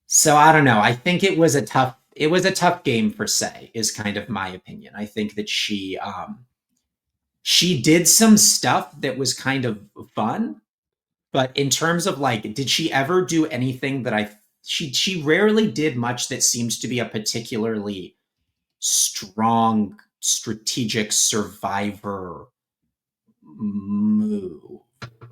[SPEAKER 3] So I don't know. I think it was a tough game for Say, is kind of my opinion. I think that she did some stuff that was kind of fun, but in terms of like, did she ever do anything that she rarely did much that seems to be a particularly strong strategic survivor move.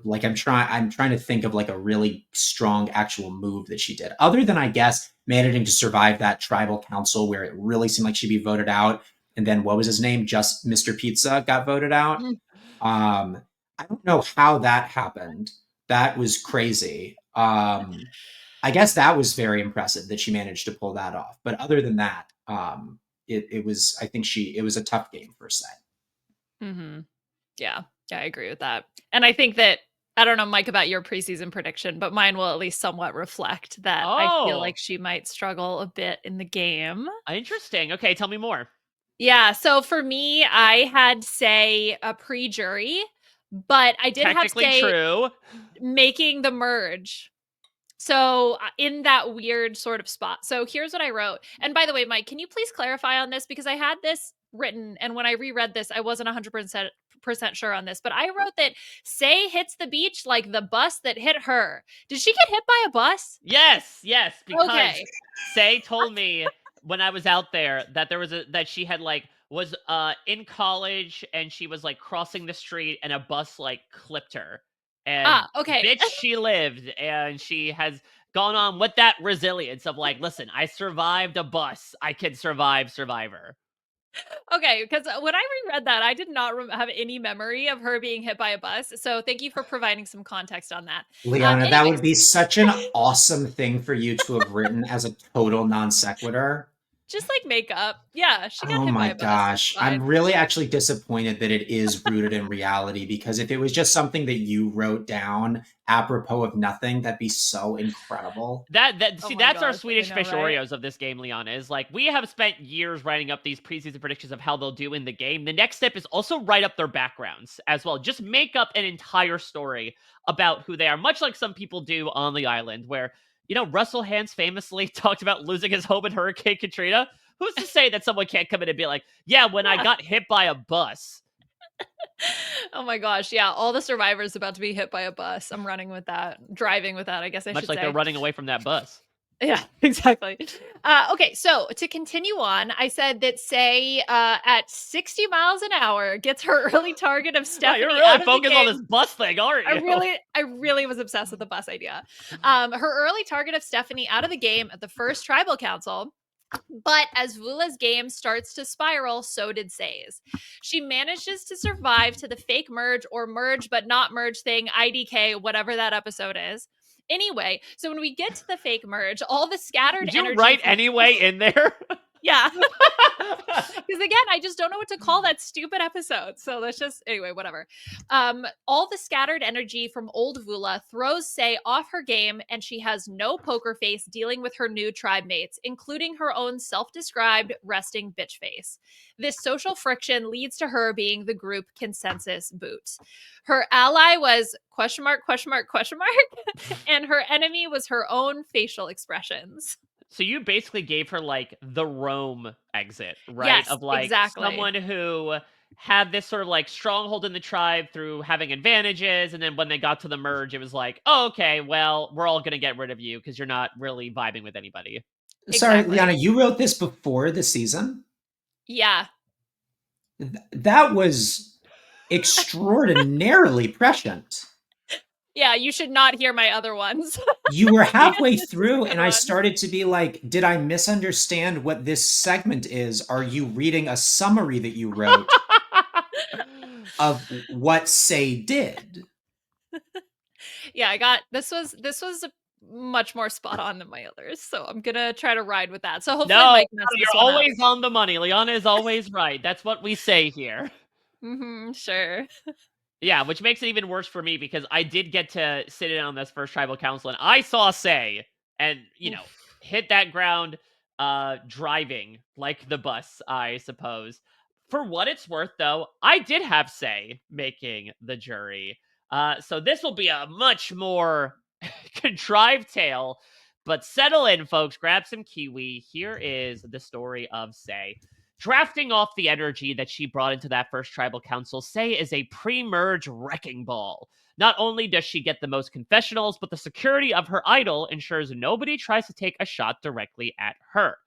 [SPEAKER 3] Like, I'm trying to think of like a really strong actual move that she did, other than I guess managing to survive that tribal council where it really seemed like she'd be voted out, and then what was his name, just Mr. Pizza, got voted out.
[SPEAKER 2] Mm.
[SPEAKER 3] I don't know how that happened. That was crazy. I guess that was very impressive that she managed to pull that off, but other than that, it was, I think, it was a tough game for Say.
[SPEAKER 2] Mm-hmm. Yeah, I agree with that. And I think that, I don't know, Mike, about your preseason prediction, but mine will at least somewhat reflect that I feel
[SPEAKER 1] Oh,
[SPEAKER 2] like she might struggle a bit in the game.
[SPEAKER 1] interesting. Okay, tell me more.
[SPEAKER 2] Yeah, so for me, I had Say a pre-jury, but I did have
[SPEAKER 1] Technically
[SPEAKER 2] Say
[SPEAKER 1] true.
[SPEAKER 2] making the merge. So in that weird sort of spot. So here's what I wrote. And by the way, Mike, can you please clarify on this? Because I had this written, and when I reread this, I wasn't 100% sure on this. But I wrote that Say hits the beach like the bus that hit her. Did she get hit by a bus?
[SPEAKER 1] Yes, because
[SPEAKER 2] Okay.
[SPEAKER 1] Say told me when I was out there that that she had like was in college and she was like crossing the street and a bus like clipped her. And
[SPEAKER 2] Okay.
[SPEAKER 1] bitch, she lived and she has gone on with that resilience of like, listen, I survived a bus. I can survive Survivor.
[SPEAKER 2] Okay, because when I reread that, I did not have any memory of her being hit by a bus. So thank you for providing some context on that.
[SPEAKER 3] Liana, that would
[SPEAKER 2] Anyways,
[SPEAKER 3] be such an awesome thing for you to have written as a total non sequitur.
[SPEAKER 2] Just like makeup. Yeah, she got
[SPEAKER 3] Oh
[SPEAKER 2] hit by
[SPEAKER 3] my
[SPEAKER 2] a bus. It's
[SPEAKER 3] gosh. I'm
[SPEAKER 2] fine.
[SPEAKER 3] really actually disappointed that it is rooted in reality, because if it was just something that you wrote down apropos of nothing, that'd be so incredible.
[SPEAKER 2] Oh
[SPEAKER 1] See,
[SPEAKER 2] my
[SPEAKER 1] that's our
[SPEAKER 2] gosh, I
[SPEAKER 1] Swedish
[SPEAKER 2] know,
[SPEAKER 1] fish
[SPEAKER 2] right?
[SPEAKER 1] Oreos of this game, Liana. Is like we have spent years writing up these preseason predictions of how they'll do in the game. The next step is also write up their backgrounds as well. Just make up an entire story about who they are, much like some people do on the island, where Russell Hans famously talked about losing his home in Hurricane Katrina. Who's to say that someone can't come in and be like, yeah, when I
[SPEAKER 2] Yeah.
[SPEAKER 1] got hit by a bus.
[SPEAKER 2] Oh my gosh, yeah, all the survivors about to be hit by a bus. I'm running with that. Driving with that, I guess I
[SPEAKER 1] Much
[SPEAKER 2] should
[SPEAKER 1] like they're
[SPEAKER 2] say.
[SPEAKER 1] running away from that bus.
[SPEAKER 2] Yeah, exactly. Okay, so to continue on, I said that Say at 60 miles an hour gets her early target of
[SPEAKER 1] Wow,
[SPEAKER 2] Stephanie
[SPEAKER 1] you're really
[SPEAKER 2] out of the
[SPEAKER 1] focused on
[SPEAKER 2] game.
[SPEAKER 1] this bus thing, aren't you?
[SPEAKER 2] I really was obsessed with the bus idea. Her early target of Stephanie out of the game at the first tribal council. But as Vula's game starts to spiral, so did Say's. She manages to survive to the fake merge or merge but not merge thing, IDK, whatever that episode is. Anyway, so when we get to the fake merge, all the scattered
[SPEAKER 1] Did you
[SPEAKER 2] energy
[SPEAKER 1] write
[SPEAKER 2] from
[SPEAKER 1] anyway in there?
[SPEAKER 2] yeah. Because again, I just don't know what to call that stupid episode. So let's just anyway, whatever. All the scattered energy from old Vula throws Say off her game, and she has no poker face dealing with her new tribe mates, including her own self-described resting bitch face. This social friction leads to her being the group consensus boot. Her ally was question mark, question mark, question mark, and her enemy was her own facial expressions.
[SPEAKER 1] So you basically gave her like the Rome exit, right?
[SPEAKER 2] Yes,
[SPEAKER 1] Of like
[SPEAKER 2] exactly.
[SPEAKER 1] someone who had this sort of like stronghold in the tribe through having advantages, and then when they got to the merge, it was like, oh, okay, well, we're all gonna get rid of you because you're not really vibing with anybody.
[SPEAKER 3] Sorry,
[SPEAKER 2] Exactly.
[SPEAKER 3] Liana, you wrote this before the season?
[SPEAKER 2] Yeah.
[SPEAKER 3] That was extraordinarily prescient.
[SPEAKER 2] Yeah, you should not hear my other ones.
[SPEAKER 3] You were halfway
[SPEAKER 2] This is a
[SPEAKER 3] through,
[SPEAKER 2] good
[SPEAKER 3] and I
[SPEAKER 2] one.
[SPEAKER 3] started to be like, did I misunderstand what this segment is? Are you reading a summary that you wrote of what Say did?
[SPEAKER 2] Yeah, I got this was much more spot on than my others. So I'm gonna try to ride with that. So hopefully
[SPEAKER 1] No,
[SPEAKER 2] Mike messed
[SPEAKER 1] you're
[SPEAKER 2] this one up.
[SPEAKER 1] always on the money. Liana is always right. That's what we say here.
[SPEAKER 2] Sure.
[SPEAKER 1] Yeah, which makes it even worse for me because I did get to sit in on this first tribal council and I saw Say and,
[SPEAKER 2] Oof.
[SPEAKER 1] hit that ground driving like the bus, I suppose. For what it's worth though, I did have Say making the jury. So this will be a much more contrived tale, but settle in folks, grab some kiwi. Here is the story of Say. Drafting off the energy that she brought into that first tribal council, Say is a pre-merge wrecking ball. Not only does she get the most confessionals, but the security of her idol ensures nobody tries to take a shot directly at her.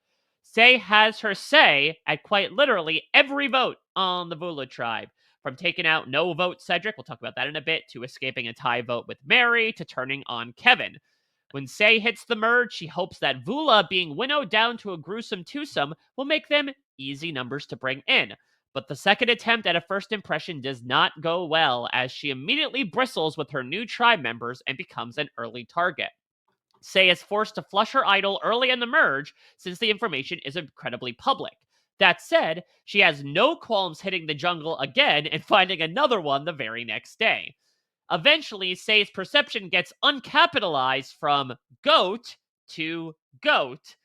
[SPEAKER 1] Say has her say at quite literally every vote on the Vula tribe. From taking out no vote Cedric, we'll talk about that in a bit, to escaping a tie vote with Mary, to turning on Kevin. When Say hits the merge, she hopes that Vula being winnowed down to a gruesome twosome will make them easy numbers to bring in. But the second attempt at a first impression does not go well, as she immediately bristles with her new tribe members and becomes an early target. Say is forced to flush her idol early in the merge since the information is incredibly public. That said, she has no qualms hitting the jungle again and finding another one the very next day. Eventually, Say's perception gets uncapitalized from goat to goat.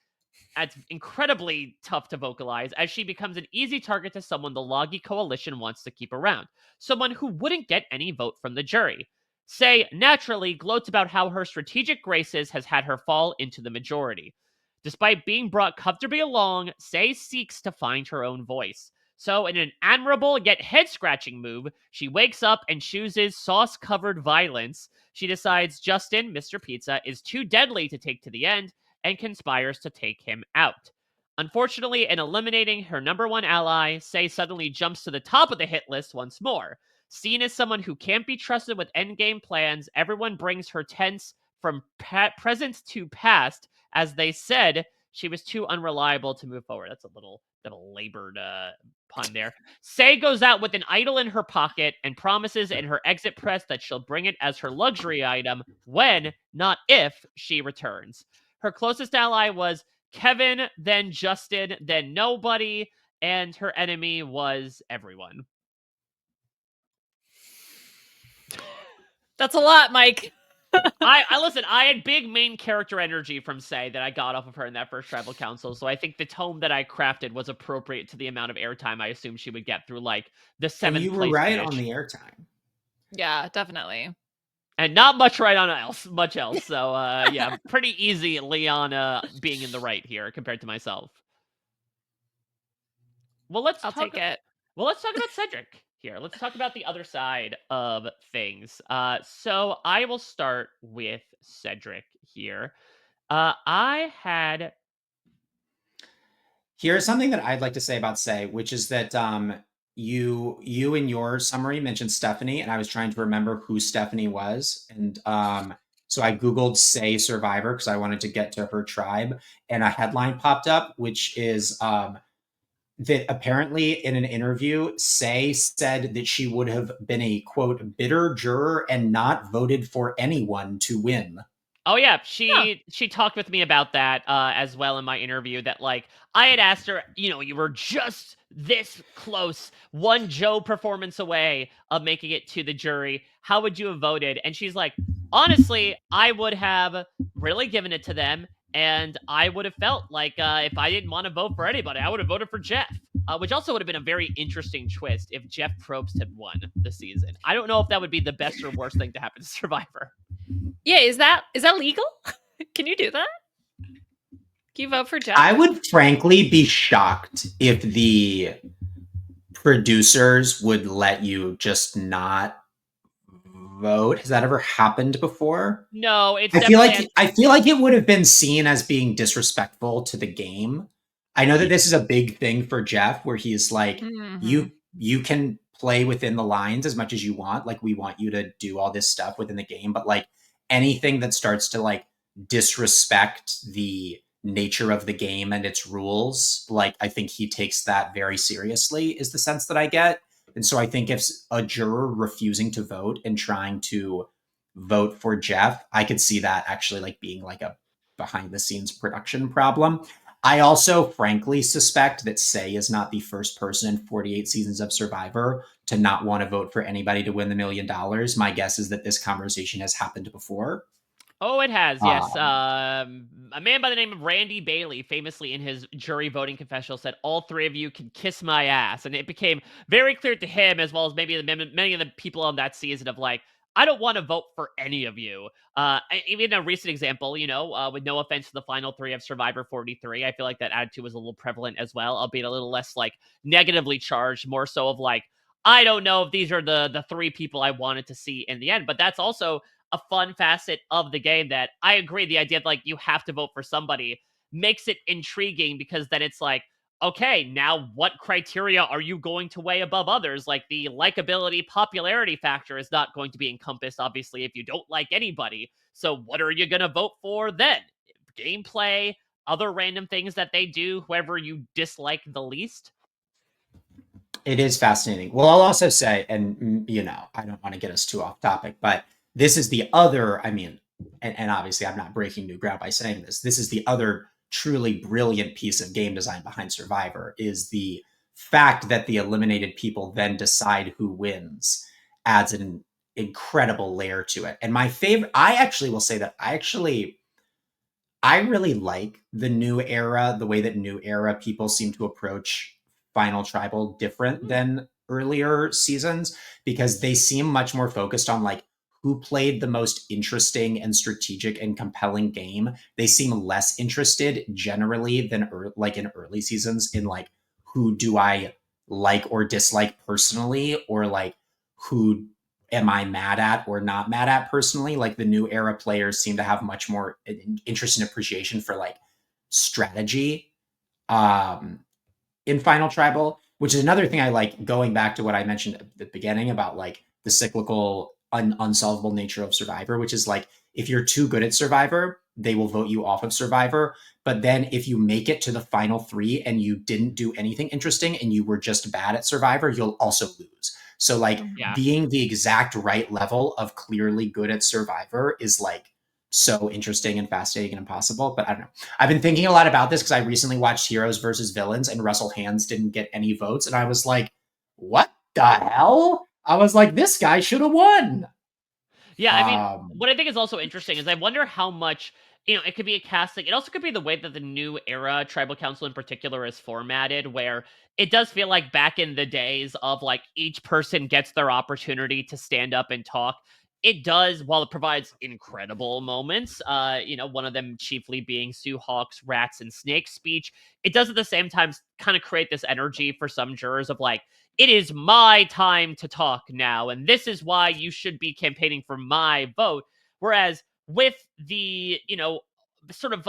[SPEAKER 1] That's incredibly tough to vocalize, as she becomes an easy target to someone the Loggy Coalition wants to keep around, someone who wouldn't get any vote from the jury. Say naturally gloats about how her strategic graces has had her fall into the majority. Despite being brought comfortably along, Say seeks to find her own voice. So, in an admirable yet head scratching move, she wakes up and chooses sauce covered violence. She decides Justin, Mr. Pizza, is too deadly to take to the end and conspires to take him out. Unfortunately, in eliminating her number one ally, Say suddenly jumps to the top of the hit list once more. Seen as someone who can't be trusted with endgame plans, everyone brings her tense from present to past, as they said she was too unreliable to move forward. That's a little labored pun there. Say goes out with an idol in her pocket and promises in her exit press that she'll bring it as her luxury item when, not if, she returns. Her closest ally was Kevin, then Justin, then nobody, and her enemy was everyone.
[SPEAKER 2] That's a lot, Mike.
[SPEAKER 1] I listen, I had big main character energy from Se that I got off of her in that first tribal council, so I think the tome that I crafted was appropriate to the amount of airtime I assumed she would get through like the
[SPEAKER 3] And
[SPEAKER 1] 7th
[SPEAKER 3] you were
[SPEAKER 1] place
[SPEAKER 3] right
[SPEAKER 1] finish.
[SPEAKER 3] on the airtime.
[SPEAKER 2] Yeah, definitely.
[SPEAKER 1] And not much right on much else. So yeah, pretty easy Liana being in the right here compared to myself. Well,
[SPEAKER 2] I'll take it.
[SPEAKER 1] Well, let's talk about Cedric here. Let's talk about the other side of things. So I will start with Cedric here. I had
[SPEAKER 3] Here's something that I'd like to say about Se, which is that you in your summary mentioned Stephanie, and I was trying to remember who Stephanie was, and so I googled Se Survivor because I wanted to get to her tribe, and a headline popped up, which is that apparently in an interview, Se said that she would have been a quote bitter juror and not voted for anyone to win.
[SPEAKER 1] Oh yeah,
[SPEAKER 2] Yeah.
[SPEAKER 1] she talked with me about that as well in my interview. That like I had asked her, you were just this close, one Joe performance away of making it to the jury. How would you have voted? And she's like, honestly, I would have really given it to them, and I would have felt like if I didn't want to vote for anybody, I would have voted for Jeff. Which also would have been a very interesting twist if Jeff Probst had won the season. I don't know if that would be the best or worst thing to happen to Survivor.
[SPEAKER 2] Yeah, is that legal? Can you do that? Can you vote for Jeff?
[SPEAKER 3] I would frankly be shocked if the producers would let you just not vote. Has that ever happened before?
[SPEAKER 1] No, it's
[SPEAKER 3] I feel
[SPEAKER 1] definitely
[SPEAKER 3] like it would have been seen as being disrespectful to the game. I know that this is a big thing for Jeff, where he's like,
[SPEAKER 2] Mhm.
[SPEAKER 3] you can play within the lines as much as you want. Like, we want you to do all this stuff within the game, but like anything that starts to like disrespect the nature of the game and its rules, like I think he takes that very seriously, is the sense that I get. And so I think if a juror refusing to vote and trying to vote for Jeff, I could see that actually like being like a behind the scenes production problem. I also frankly suspect that Se is not the first person in 48 seasons of Survivor to not want to vote for anybody to win the $1 million. My guess is that this conversation has happened before.
[SPEAKER 1] Oh, it has, yes.
[SPEAKER 3] Um,
[SPEAKER 1] A man by the name of Randy Bailey famously in his jury voting confessional said, all three of you can kiss my ass. And it became very clear to him, as well as maybe many of the people on that season, of like, I don't want to vote for any of you. Even a recent example, with no offense to the final three of Survivor 43, I feel like that attitude was a little prevalent as well, albeit a little less like negatively charged, more so of like, I don't know if these are the three people I wanted to see in the end. But that's also a fun facet of the game that I agree. The idea of like you have to vote for somebody makes it intriguing, because then it's like, okay, now what criteria are you going to weigh above others? Like the likability, popularity factor is not going to be encompassed, obviously, if you don't like anybody. So what are you going to vote for then? Gameplay, other random things that they do, whoever you dislike the least?
[SPEAKER 3] It is fascinating. Well, I'll also say, and I don't want to get us too off topic, but this is the other, I mean, and obviously I'm not breaking new ground by saying this. This is the other truly brilliant piece of game design behind Survivor, is the fact that the eliminated people then decide who wins adds an incredible layer to it. And my favorite, I actually will say that I really like the new era, the way that new era people seem to approach Final Tribal different than earlier seasons, because they seem much more focused on like who played the most interesting and strategic and compelling game. They seem less interested generally than like in early seasons in like who do I like or dislike personally, or like who am I mad at or not mad at personally. Like the new era players seem to have much more interest and appreciation for like strategy in Final Tribal, which is another thing I like, going back to what I mentioned at the beginning about like the cyclical, unsolvable nature of Survivor, which is like if you're too good at Survivor, they will vote you off of Survivor. But then if you make it to the final three and you didn't do anything interesting and you were just bad at Survivor, you'll also lose. So like
[SPEAKER 1] Yeah.
[SPEAKER 3] being the exact right level of clearly good at Survivor is like so interesting and fascinating and impossible. But I don't know. I've been thinking a lot about this because I recently watched Heroes versus Villains and Russell Hands didn't get any votes. And I was like, what the hell? I was like, this guy should have won.
[SPEAKER 1] Yeah, I mean, what I think is also interesting is I wonder how much, it could be a casting. It also could be the way that the new era tribal council in particular is formatted, where it does feel like back in the days of like each person gets their opportunity to stand up and talk. It does, while it provides incredible moments, one of them chiefly being Sue Hawk's rats and snakes speech. It does at the same time kind of create this energy for some jurors of like, it is my time to talk now, and this is why you should be campaigning for my vote. Whereas with the, sort of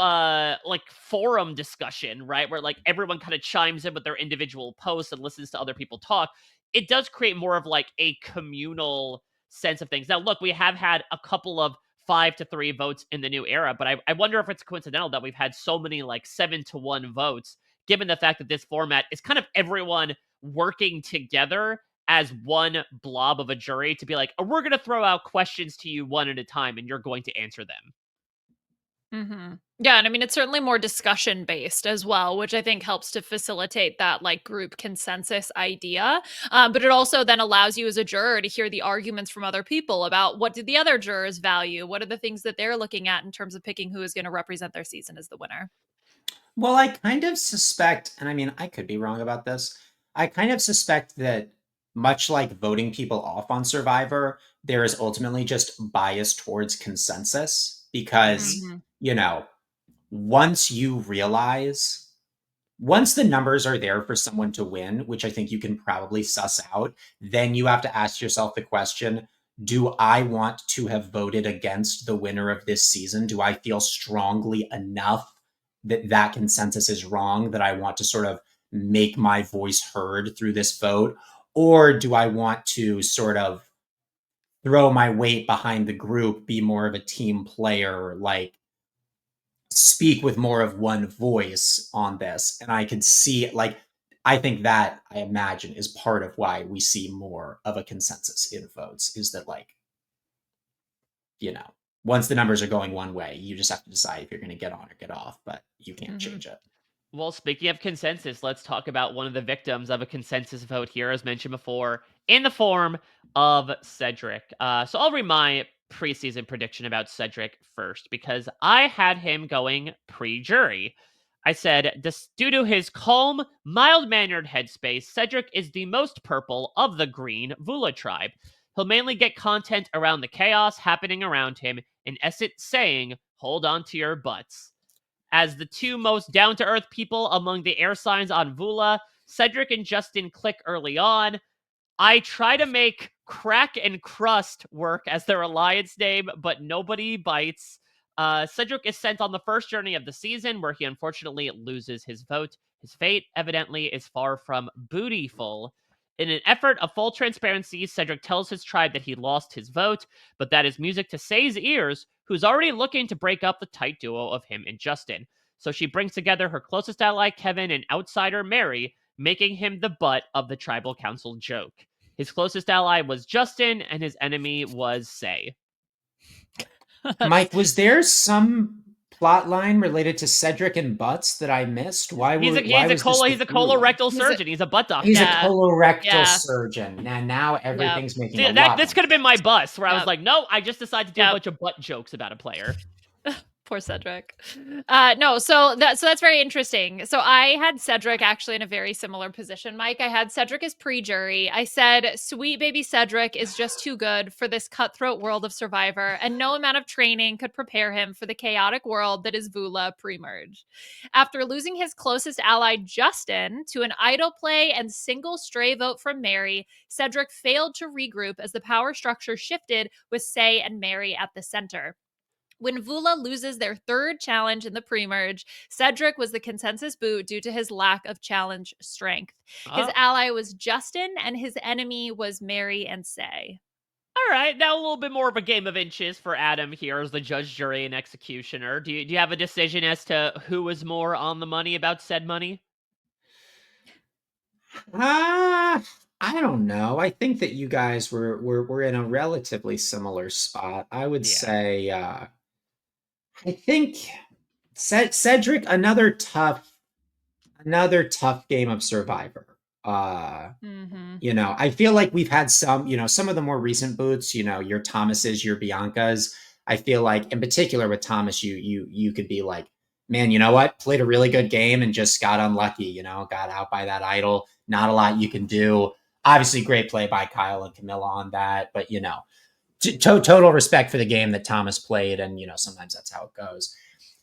[SPEAKER 1] like forum discussion, right, where like everyone kind of chimes in with their individual posts and listens to other people talk, it does create more of like a communal sense of things. Now, look, we have had a couple of 5-3 votes in the new era, but I wonder if it's coincidental that we've had so many like 7-1 votes, given the fact that this format is kind of everyone working together as one blob of a jury to be like, "Oh, we're going to throw out questions to you one at a time and you're going to answer them."
[SPEAKER 2] Yeah, and I mean, it's certainly more discussion based as well, which I think helps to facilitate that like group consensus idea. But it also then allows you as a juror to hear the arguments from other people about what did the other jurors value? What are the things that they're looking at in terms of picking who is going to represent their season as the winner?
[SPEAKER 3] Well, I kind of suspect, and I mean, I could be wrong about this. I kind of suspect that much like voting people off on Survivor, there is ultimately just bias towards consensus because,
[SPEAKER 2] Hmm.
[SPEAKER 3] you know, once you realize, once the numbers are there for someone to win, which I think you can probably suss out, then you have to ask yourself the question, do I want to have voted against the winner of this season? Do I feel strongly enough that that consensus is wrong that I want to sort of make my voice heard through this vote? Or do I want to sort of throw my weight behind the group, be more of a team player, like speak with more of one voice on this? And I can see it like, I think that I imagine is part of why we see more of a consensus in votes is that, like, you know, once the numbers are going one way, you just have to decide if you're going to get on or get off, but you can't
[SPEAKER 2] Hmm.
[SPEAKER 3] change it.
[SPEAKER 1] Well, speaking of consensus, let's talk about one of the victims of a consensus vote here, as mentioned before, in the form of Cedric. So I'll read my preseason prediction about Cedric first, because I had him going pre-jury. I said, due to his calm, mild-mannered headspace, Cedric is the most purple of the green Vula tribe. He'll mainly get content around the chaos happening around him, in essence saying, hold on to your butts. As the two most down to earth people among the air signs on Vula, Cedric and Justin click early on. I try to make Crack and Crust work as their alliance name, but nobody bites. Cedric is sent on the first journey of the season, where he unfortunately loses his vote. His fate, evidently, is far from bootyful. In an effort of full transparency, Cedric tells his tribe that he lost his vote, but that is music to Se's ears, who's already looking to break up the tight duo of him and Justin. So she brings together her closest ally, Kevin, and outsider, Mary, making him the butt of the tribal council joke. His closest ally was Justin, and his enemy was Se.
[SPEAKER 2] That's
[SPEAKER 3] Mike, was there some plot line related to Cedric and Butts that I missed? Why was this the
[SPEAKER 1] He's a
[SPEAKER 3] through line?
[SPEAKER 1] colorectal surgeon. He's a butt
[SPEAKER 3] He's a
[SPEAKER 1] doctor.
[SPEAKER 2] yeah,
[SPEAKER 3] colorectal
[SPEAKER 2] yeah,
[SPEAKER 3] surgeon. And now
[SPEAKER 2] yeah,
[SPEAKER 3] everything's making
[SPEAKER 1] See,
[SPEAKER 3] a
[SPEAKER 1] that
[SPEAKER 3] lot
[SPEAKER 1] this
[SPEAKER 3] more
[SPEAKER 1] could have been my
[SPEAKER 3] sense.
[SPEAKER 1] bus, where I was
[SPEAKER 2] yeah,
[SPEAKER 1] like, no, I just decided to do a
[SPEAKER 2] yeah.
[SPEAKER 1] bunch of butt jokes about a player.
[SPEAKER 2] Poor Cedric. No, so that's very interesting. So I had Cedric actually in a very similar position, Mike. I had Cedric as pre-jury. I said, "Sweet baby Cedric is just too good for this cutthroat world of Survivor, and no amount of training could prepare him for the chaotic world that is Vula pre-merge." After losing his closest ally Justin to an idol play and single stray vote from Mary, Cedric failed to regroup as the power structure shifted with Se and Mary at the center. When Vula loses their third challenge in the pre-merge, Cedric was the consensus boot due to his lack of challenge strength. His
[SPEAKER 1] Oh,
[SPEAKER 2] ally was Justin, and his enemy was Mary and Se.
[SPEAKER 1] all right. Now a little bit more of a game of inches for Adam here as the judge, jury, and executioner. Do you have a decision as to who was more on the money about said money?
[SPEAKER 3] Ah, I don't know. I think that you guys were in a relatively similar spot. I would
[SPEAKER 1] Yeah.
[SPEAKER 3] say I think Cedric, another tough game of Survivor. I feel like we've had some of the more recent boots, your Thomases, your Biancas. I feel like in particular with Thomas, you could be like, man, you know what? Played a really good game and just got unlucky, got out by that idol. Not a lot you can do. Obviously, great play by Kyle and Camilla on that, but total respect for the game that Thomas played, and sometimes that's how it goes.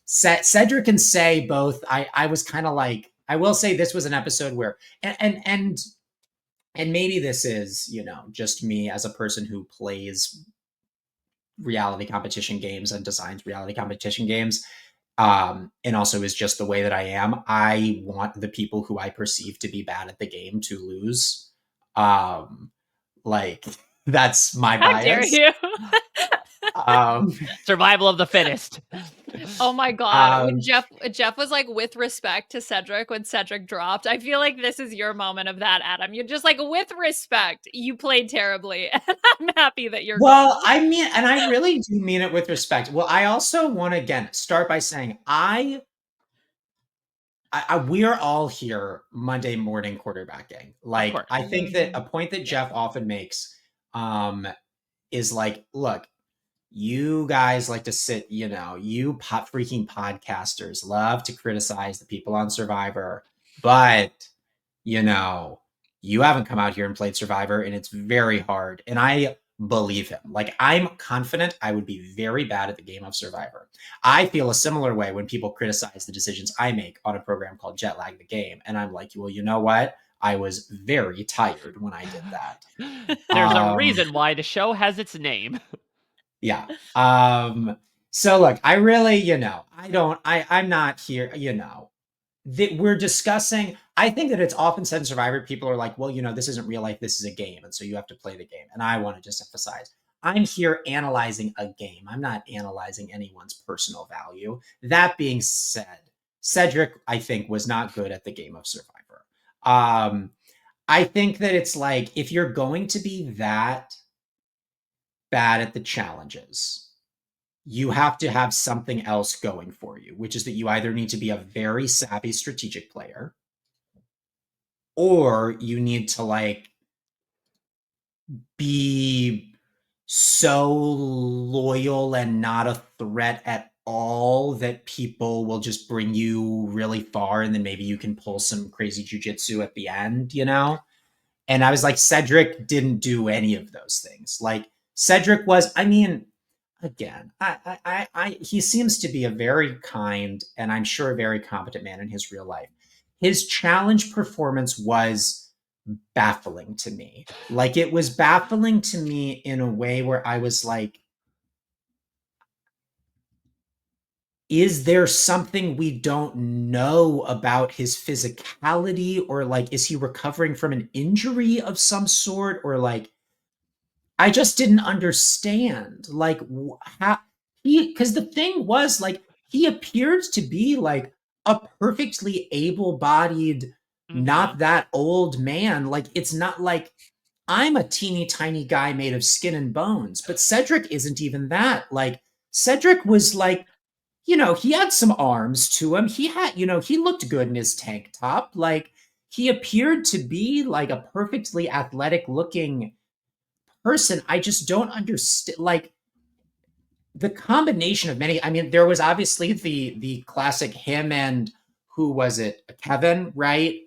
[SPEAKER 3] Cedric and Se both. I was kind of like, I will say this was an episode where and maybe this is just me as a person who plays reality competition games and designs reality competition games, and also is just the way that I am. I want the people who I perceive to be bad at the game to lose. Like that's my bias.
[SPEAKER 2] How dare you?
[SPEAKER 1] Survival of the fittest.
[SPEAKER 2] Oh my god. When Jeff was like, with respect to Cedric, when Cedric dropped, I feel like this is your moment of that, Adam. You're just like, with respect, you played terribly. And I'm happy that you're
[SPEAKER 3] Well, I mean, and I really do mean it with respect. Well, I also want to again start by saying we are all here Monday morning quarterbacking. Like, I think that a point that Jeff often makes is like, look, you guys like to sit, you freaking podcasters love to criticize the people on Survivor, but you haven't come out here and played Survivor, and it's very hard. And I believe him. Like, I'm confident I would be very bad at the game of Survivor. I feel a similar way when people criticize the decisions I make on a program called Jetlag the Game. And I'm like, well, you know what? I was very tired when I did that.
[SPEAKER 1] There's a reason why the show has its name.
[SPEAKER 3] Yeah. So look, I really, I'm not here, that we're discussing. I think that it's often said in Survivor, people are like, well, this isn't real life, this is a game, and so you have to play the game. And I want to just emphasize, I'm here analyzing a game. I'm not analyzing anyone's personal value. That being said, Cedric, I think, was not good at the game of Survivor. I think that it's like, if you're going to be that bad at the challenges, you have to have something else going for you, which is that you either need to be a very savvy strategic player, or you need to like be so loyal and not a threat at all that people will just bring you really far, and then maybe you can pull some crazy jujitsu at the end, And I was like, Cedric didn't do any of those things. Like, Cedric was, I mean, again, he seems to be a very kind and I'm sure a very competent man in his real life. His challenge performance was baffling to me. Like, it was baffling to me in a way where I was like, is there something we don't know about his physicality, or like, is he recovering from an injury of some sort, or like, I just didn't understand, like, how because the thing was, like, he appeared to be like a perfectly able-bodied, not that old man. Like, it's not like I'm a teeny tiny guy made of skin and bones, but Cedric isn't even that. Like, Cedric was like, he had some arms to him. He had, he looked good in his tank top. Like, he appeared to be like a perfectly athletic looking person. I just don't understand, like, the combination of many. I mean, there was obviously the classic him and who was it, Kevin, right?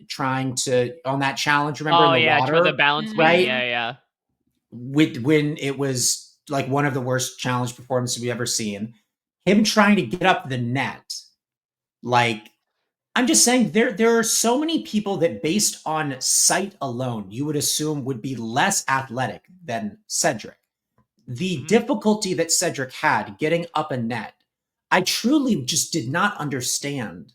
[SPEAKER 3] Trying to on that challenge, remember, in the water,
[SPEAKER 1] the balance beam.
[SPEAKER 3] right?
[SPEAKER 1] Yeah.
[SPEAKER 3] When it was like one of the worst challenge performances we've ever seen. Him trying to get up the net. Like, I'm just saying, there are so many people that based on sight alone, you would assume would be less athletic than Cedric. The difficulty that Cedric had getting up a net, I truly just did not understand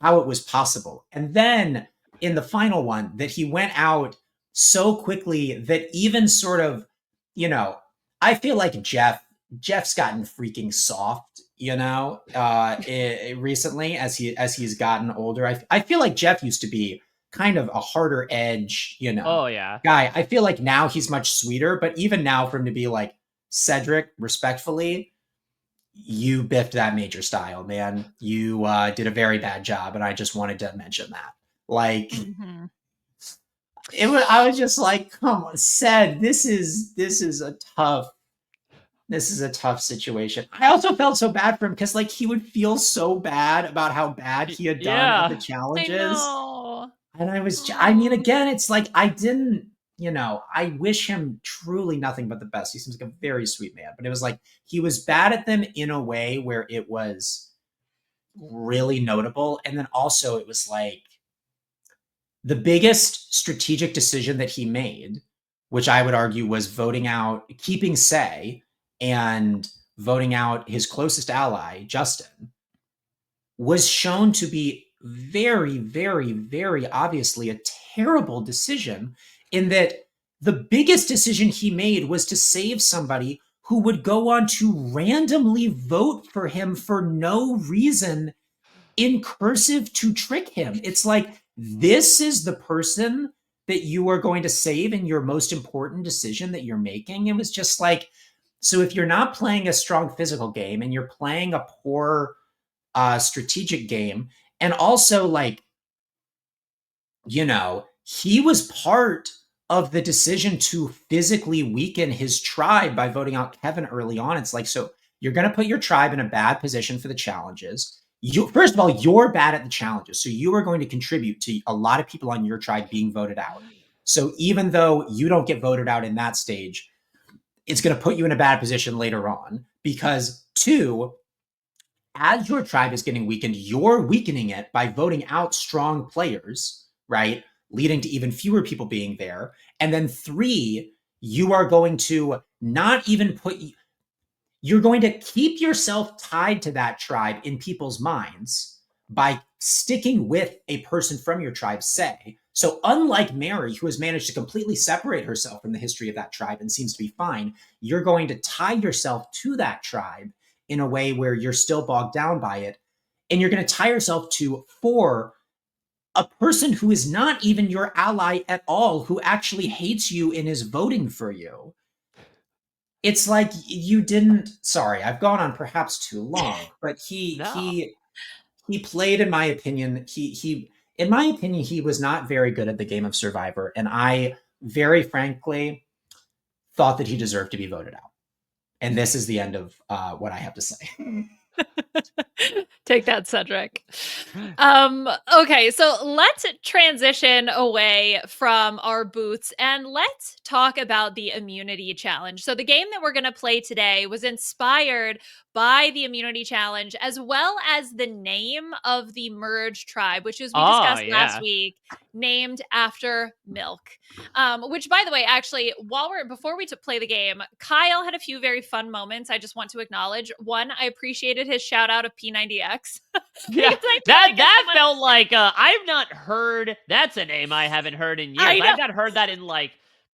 [SPEAKER 3] how it was possible. And then in the final one, that he went out so quickly that even sort of, I feel like Jeff's gotten freaking soft, recently as he's gotten older. I feel like Jeff used to be kind of a harder edge, guy. I feel like now he's much sweeter, but even now for him to be like, Cedric, respectfully, you biffed that major style, man. You did a very bad job, and I just wanted to mention that. Like,
[SPEAKER 2] Mhm.
[SPEAKER 3] I was just like, come on, said this is a tough situation. I also felt so bad for him because like he would feel so bad about how bad he had done at the
[SPEAKER 1] Yeah.
[SPEAKER 2] I
[SPEAKER 3] challenges.
[SPEAKER 2] know.
[SPEAKER 3] And I mean, again, it's like I didn't, I wish him truly nothing but the best. He seems like a very sweet man, but it was like he was bad at them in a way where it was really notable. And then also it was like the biggest strategic decision that he made, which I would argue was voting out, keeping Se and voting out his closest ally, Justin, was shown to be very, very, very obviously a terrible decision in that the biggest decision he made was to save somebody who would go on to randomly vote for him for no reason in cursive to trick him. It's like, this is the person that you are going to save in your most important decision that you're making. It was just like, so if you're not playing a strong physical game and you're playing a poor strategic game, and also like, he was part of the decision to physically weaken his tribe by voting out Kevin early on. It's like, so you're going to put your tribe in a bad position for the challenges. First of all, you're bad at the challenges. So you are going to contribute to a lot of people on your tribe being voted out. So even though you don't get voted out in that stage, it's going to put you in a bad position later on because two, as your tribe is getting weakened, you're weakening it by voting out strong players, right? Leading to even fewer people being there. And then three, you are going to not even you're going to keep yourself tied to that tribe in people's minds by sticking with a person from your tribe, Se. So unlike Mary, who has managed to completely separate herself from the history of that tribe and seems to be fine, you're going to tie yourself to that tribe in a way where you're still bogged down by it. And you're going to tie yourself to for a person who is not even your ally at all, who actually hates you and is voting for you. It's like you didn't, sorry, I've gone on perhaps too long, but
[SPEAKER 1] No.
[SPEAKER 3] he played, in my opinion, he was not very good at the game of Survivor, and I very frankly thought that he deserved to be voted out. And this is the end of what I have to say.
[SPEAKER 2] Take that, Cedric. Okay, so let's transition away from our booths and let's talk about the immunity challenge. So the game that we're going to play today was inspired by the immunity challenge as well as the name of the merge tribe, which as we
[SPEAKER 1] Oh,
[SPEAKER 2] discussed last
[SPEAKER 1] yeah.
[SPEAKER 2] week, named after milk. Which, by the way, actually, before we play the game, Kyle had a few very fun moments. I just want to acknowledge. One, I appreciated his shout out of P90X.
[SPEAKER 1] Yeah,
[SPEAKER 2] Because I feel
[SPEAKER 1] that
[SPEAKER 2] like as
[SPEAKER 1] that
[SPEAKER 2] someone,
[SPEAKER 1] felt like I've not heard. That's a name I haven't heard in years.
[SPEAKER 2] I know,
[SPEAKER 1] I've not heard that in like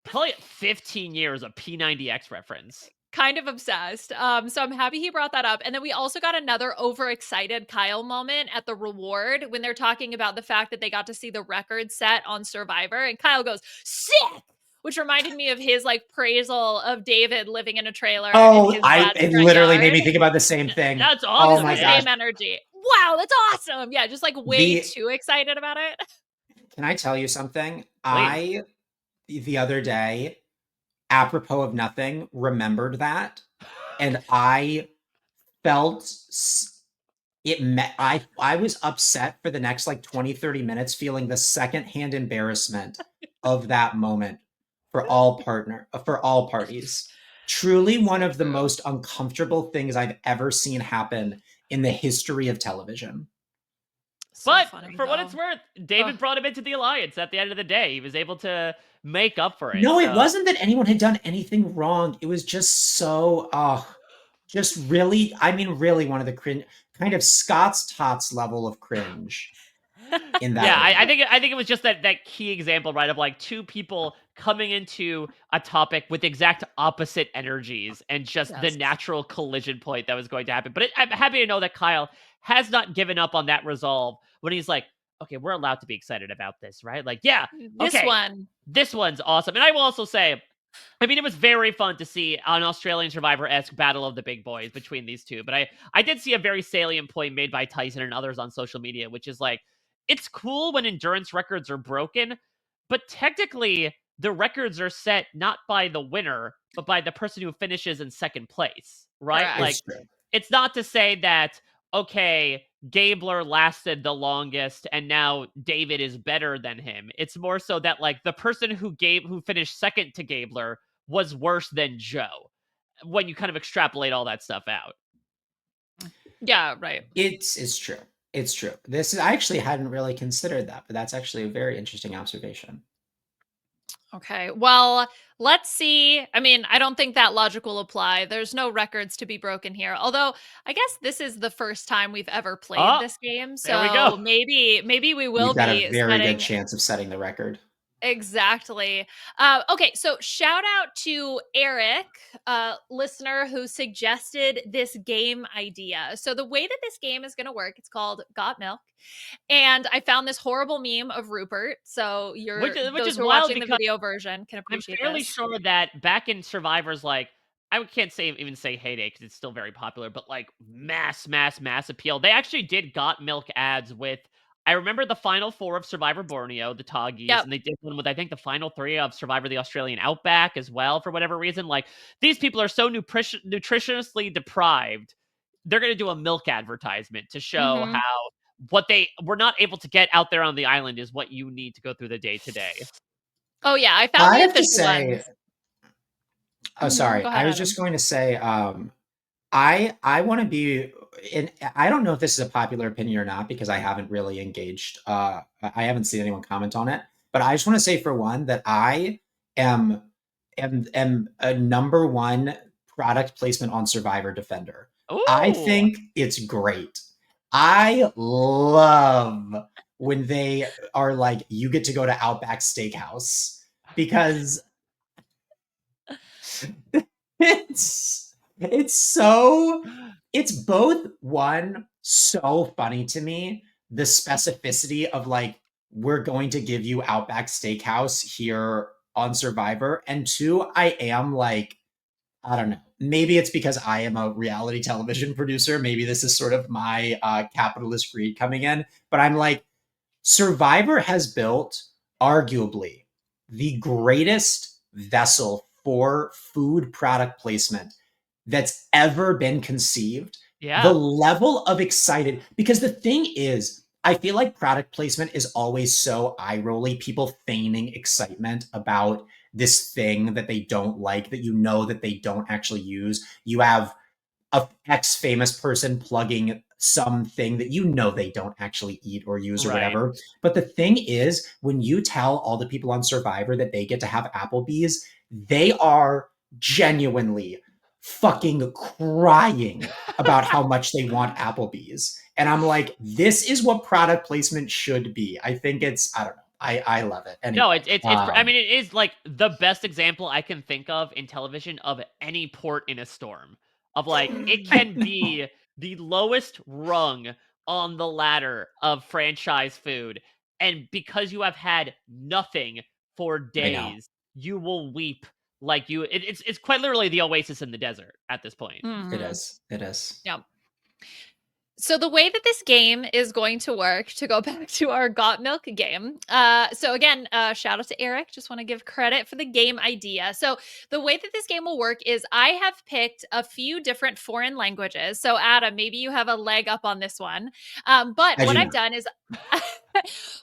[SPEAKER 1] probably 15 years. A P90X reference.
[SPEAKER 2] kind of obsessed. So I'm happy he brought that up. And then we also got another overexcited Kyle moment at the reward when they're talking about the fact that they got to see the record set on Survivor, and Kyle goes, "Sick!" Which reminded me of his like praisal of David living in a trailer in
[SPEAKER 3] Oh,
[SPEAKER 2] his dad's
[SPEAKER 3] it
[SPEAKER 2] front
[SPEAKER 3] literally made
[SPEAKER 2] yard.
[SPEAKER 3] me think about the same thing.
[SPEAKER 1] That's
[SPEAKER 2] It
[SPEAKER 3] Oh
[SPEAKER 2] was
[SPEAKER 1] awesome,
[SPEAKER 3] my
[SPEAKER 2] the
[SPEAKER 1] man.
[SPEAKER 3] gosh.
[SPEAKER 2] same energy. Wow, that's awesome. Yeah, just like way
[SPEAKER 3] The
[SPEAKER 2] too excited about it.
[SPEAKER 3] Can I tell you something?
[SPEAKER 1] Please.
[SPEAKER 3] I the other day, apropos of nothing, remembered that, and I felt I was upset for the next like 20-30 minutes, feeling the secondhand embarrassment of that moment for all parties. Truly one of the
[SPEAKER 2] True.
[SPEAKER 3] most uncomfortable things I've ever seen happen in the history of television.
[SPEAKER 2] So
[SPEAKER 1] But
[SPEAKER 2] funny
[SPEAKER 1] for what
[SPEAKER 2] though.
[SPEAKER 1] it's worth,
[SPEAKER 2] Ugh.
[SPEAKER 1] David brought him into the alliance at the end of the day. He was able to make up for it.
[SPEAKER 3] No, it
[SPEAKER 1] So
[SPEAKER 3] wasn't that anyone had done anything wrong. It was just so, just really, I mean, really one of the cringe, kind of Scott's Tots level of cringe in that
[SPEAKER 1] yeah, I
[SPEAKER 3] moment.
[SPEAKER 1] think it was just that key example, right, of like two people coming into a topic with exact opposite energies and just the
[SPEAKER 2] Yes.
[SPEAKER 1] natural collision point that was going to happen. But I'm happy to know that Kyle has not given up on that resolve when he's like, okay, we're allowed to be excited about this, right? Like, yeah,
[SPEAKER 2] This
[SPEAKER 1] okay,
[SPEAKER 2] one.
[SPEAKER 1] this one's awesome. And I will also say, I mean, it was very fun to see an Australian Survivor-esque battle of the big boys between these two, but I did see a very salient point made by Tyson and others on social media, which is like, it's cool when endurance records are broken, but technically the records are set not by the winner, but by the person who finishes in second place, right?
[SPEAKER 2] Correct.
[SPEAKER 1] Like,
[SPEAKER 3] It's true.
[SPEAKER 1] it's not to say that, okay, Gabler lasted the longest and now David is better than him. It's more so that like the person who finished second to Gabler was worse than Joe when you kind of extrapolate all that stuff out.
[SPEAKER 2] Yeah, right.
[SPEAKER 3] It's true. It's true. This is I actually hadn't really considered that, but that's actually a very interesting observation.
[SPEAKER 2] Okay. Well, let's see. I mean, I don't think that logic will apply. There's no records to be broken here. Although, I guess this is the first time we've ever played
[SPEAKER 1] Oh,
[SPEAKER 2] this game,
[SPEAKER 1] there we go.
[SPEAKER 2] so maybe we will
[SPEAKER 3] We've got a
[SPEAKER 2] be
[SPEAKER 3] very good
[SPEAKER 2] setting
[SPEAKER 3] chance of setting the record.
[SPEAKER 2] exactly. Okay, so shout out to Eric, listener who suggested this game idea. So the way that this game is going to work, it's called Got Milk, and I found this horrible meme of Rupert. So
[SPEAKER 1] Which
[SPEAKER 2] those
[SPEAKER 1] is
[SPEAKER 2] who are
[SPEAKER 1] wild
[SPEAKER 2] watching the
[SPEAKER 1] because
[SPEAKER 2] video version can
[SPEAKER 1] I'm
[SPEAKER 2] appreciate
[SPEAKER 1] fairly
[SPEAKER 2] this.
[SPEAKER 1] sure that back in Survivor's, like, I can't even say heyday because it's still very popular, but like mass appeal. They actually did Got Milk ads with. I remember the final four of Survivor Borneo, the Toggies,
[SPEAKER 2] Yep.
[SPEAKER 1] and they did one with I think the final three of Survivor the Australian Outback as well. For whatever reason, like these people are so nutritionally deprived, they're going to do a milk advertisement to show
[SPEAKER 2] Hmm.
[SPEAKER 1] how what they were not able to get out there on the island is what you need to go through the day to day.
[SPEAKER 2] Oh yeah, I found
[SPEAKER 3] I
[SPEAKER 2] the
[SPEAKER 3] have to
[SPEAKER 2] official
[SPEAKER 3] say,
[SPEAKER 2] ones.
[SPEAKER 3] oh sorry,
[SPEAKER 2] Go
[SPEAKER 3] I
[SPEAKER 2] ahead,
[SPEAKER 3] was just
[SPEAKER 2] Adam.
[SPEAKER 3] going to say, I want to be in. I don't know if this is a popular opinion or not because I haven't really engaged. I haven't seen anyone comment on it, but I just want to say for one that I am am a number one product placement on Survivor Defender. I
[SPEAKER 1] Ooh.
[SPEAKER 3] think it's great. I love when they are like, you get to go to Outback Steakhouse because it's so it's both one so funny to me, the specificity of like we're going to give you Outback Steakhouse here on Survivor, and two, I am like, I don't know, maybe it's because I am a reality television producer, maybe this is sort of my capitalist greed coming in, but I'm like, Survivor has built arguably the greatest vessel for food product placement that's ever been conceived. The
[SPEAKER 1] Yeah.
[SPEAKER 3] level of excited, because the thing is, I feel like product placement is always so eye rolly, people feigning excitement about this thing that they don't like, that you know that they don't actually use. You have a ex famous person plugging something that you know they don't actually eat or use or
[SPEAKER 1] Right.
[SPEAKER 3] whatever. But the thing is, when you tell all the people on Survivor that they get to have Applebee's, they are genuinely fucking crying about how much they want Applebee's. And I'm like, this is what product placement should be. I think it's, I don't know. I love it.
[SPEAKER 1] No,
[SPEAKER 3] Anyway,
[SPEAKER 1] I mean, it is, like, the best example I can think of in television of any port in a storm. Of, like, it
[SPEAKER 3] I
[SPEAKER 1] can
[SPEAKER 3] know.
[SPEAKER 1] be the lowest rung on the ladder of franchise food, and because you have had nothing for
[SPEAKER 3] I know.
[SPEAKER 1] days, you will weep like it's quite literally the oasis in the desert at this point.
[SPEAKER 3] It
[SPEAKER 2] Hmm.
[SPEAKER 3] is. It is.
[SPEAKER 2] Yep. So the way that this game is going to work, to go back to our Got Milk game. So again, shout out to Eric. Just want to give credit for the game idea. So the way that this game will work is I have picked a few different foreign languages. So Adam, maybe you have a leg up on this one. But
[SPEAKER 3] I
[SPEAKER 2] what
[SPEAKER 3] do
[SPEAKER 2] I've
[SPEAKER 3] not.
[SPEAKER 2] done is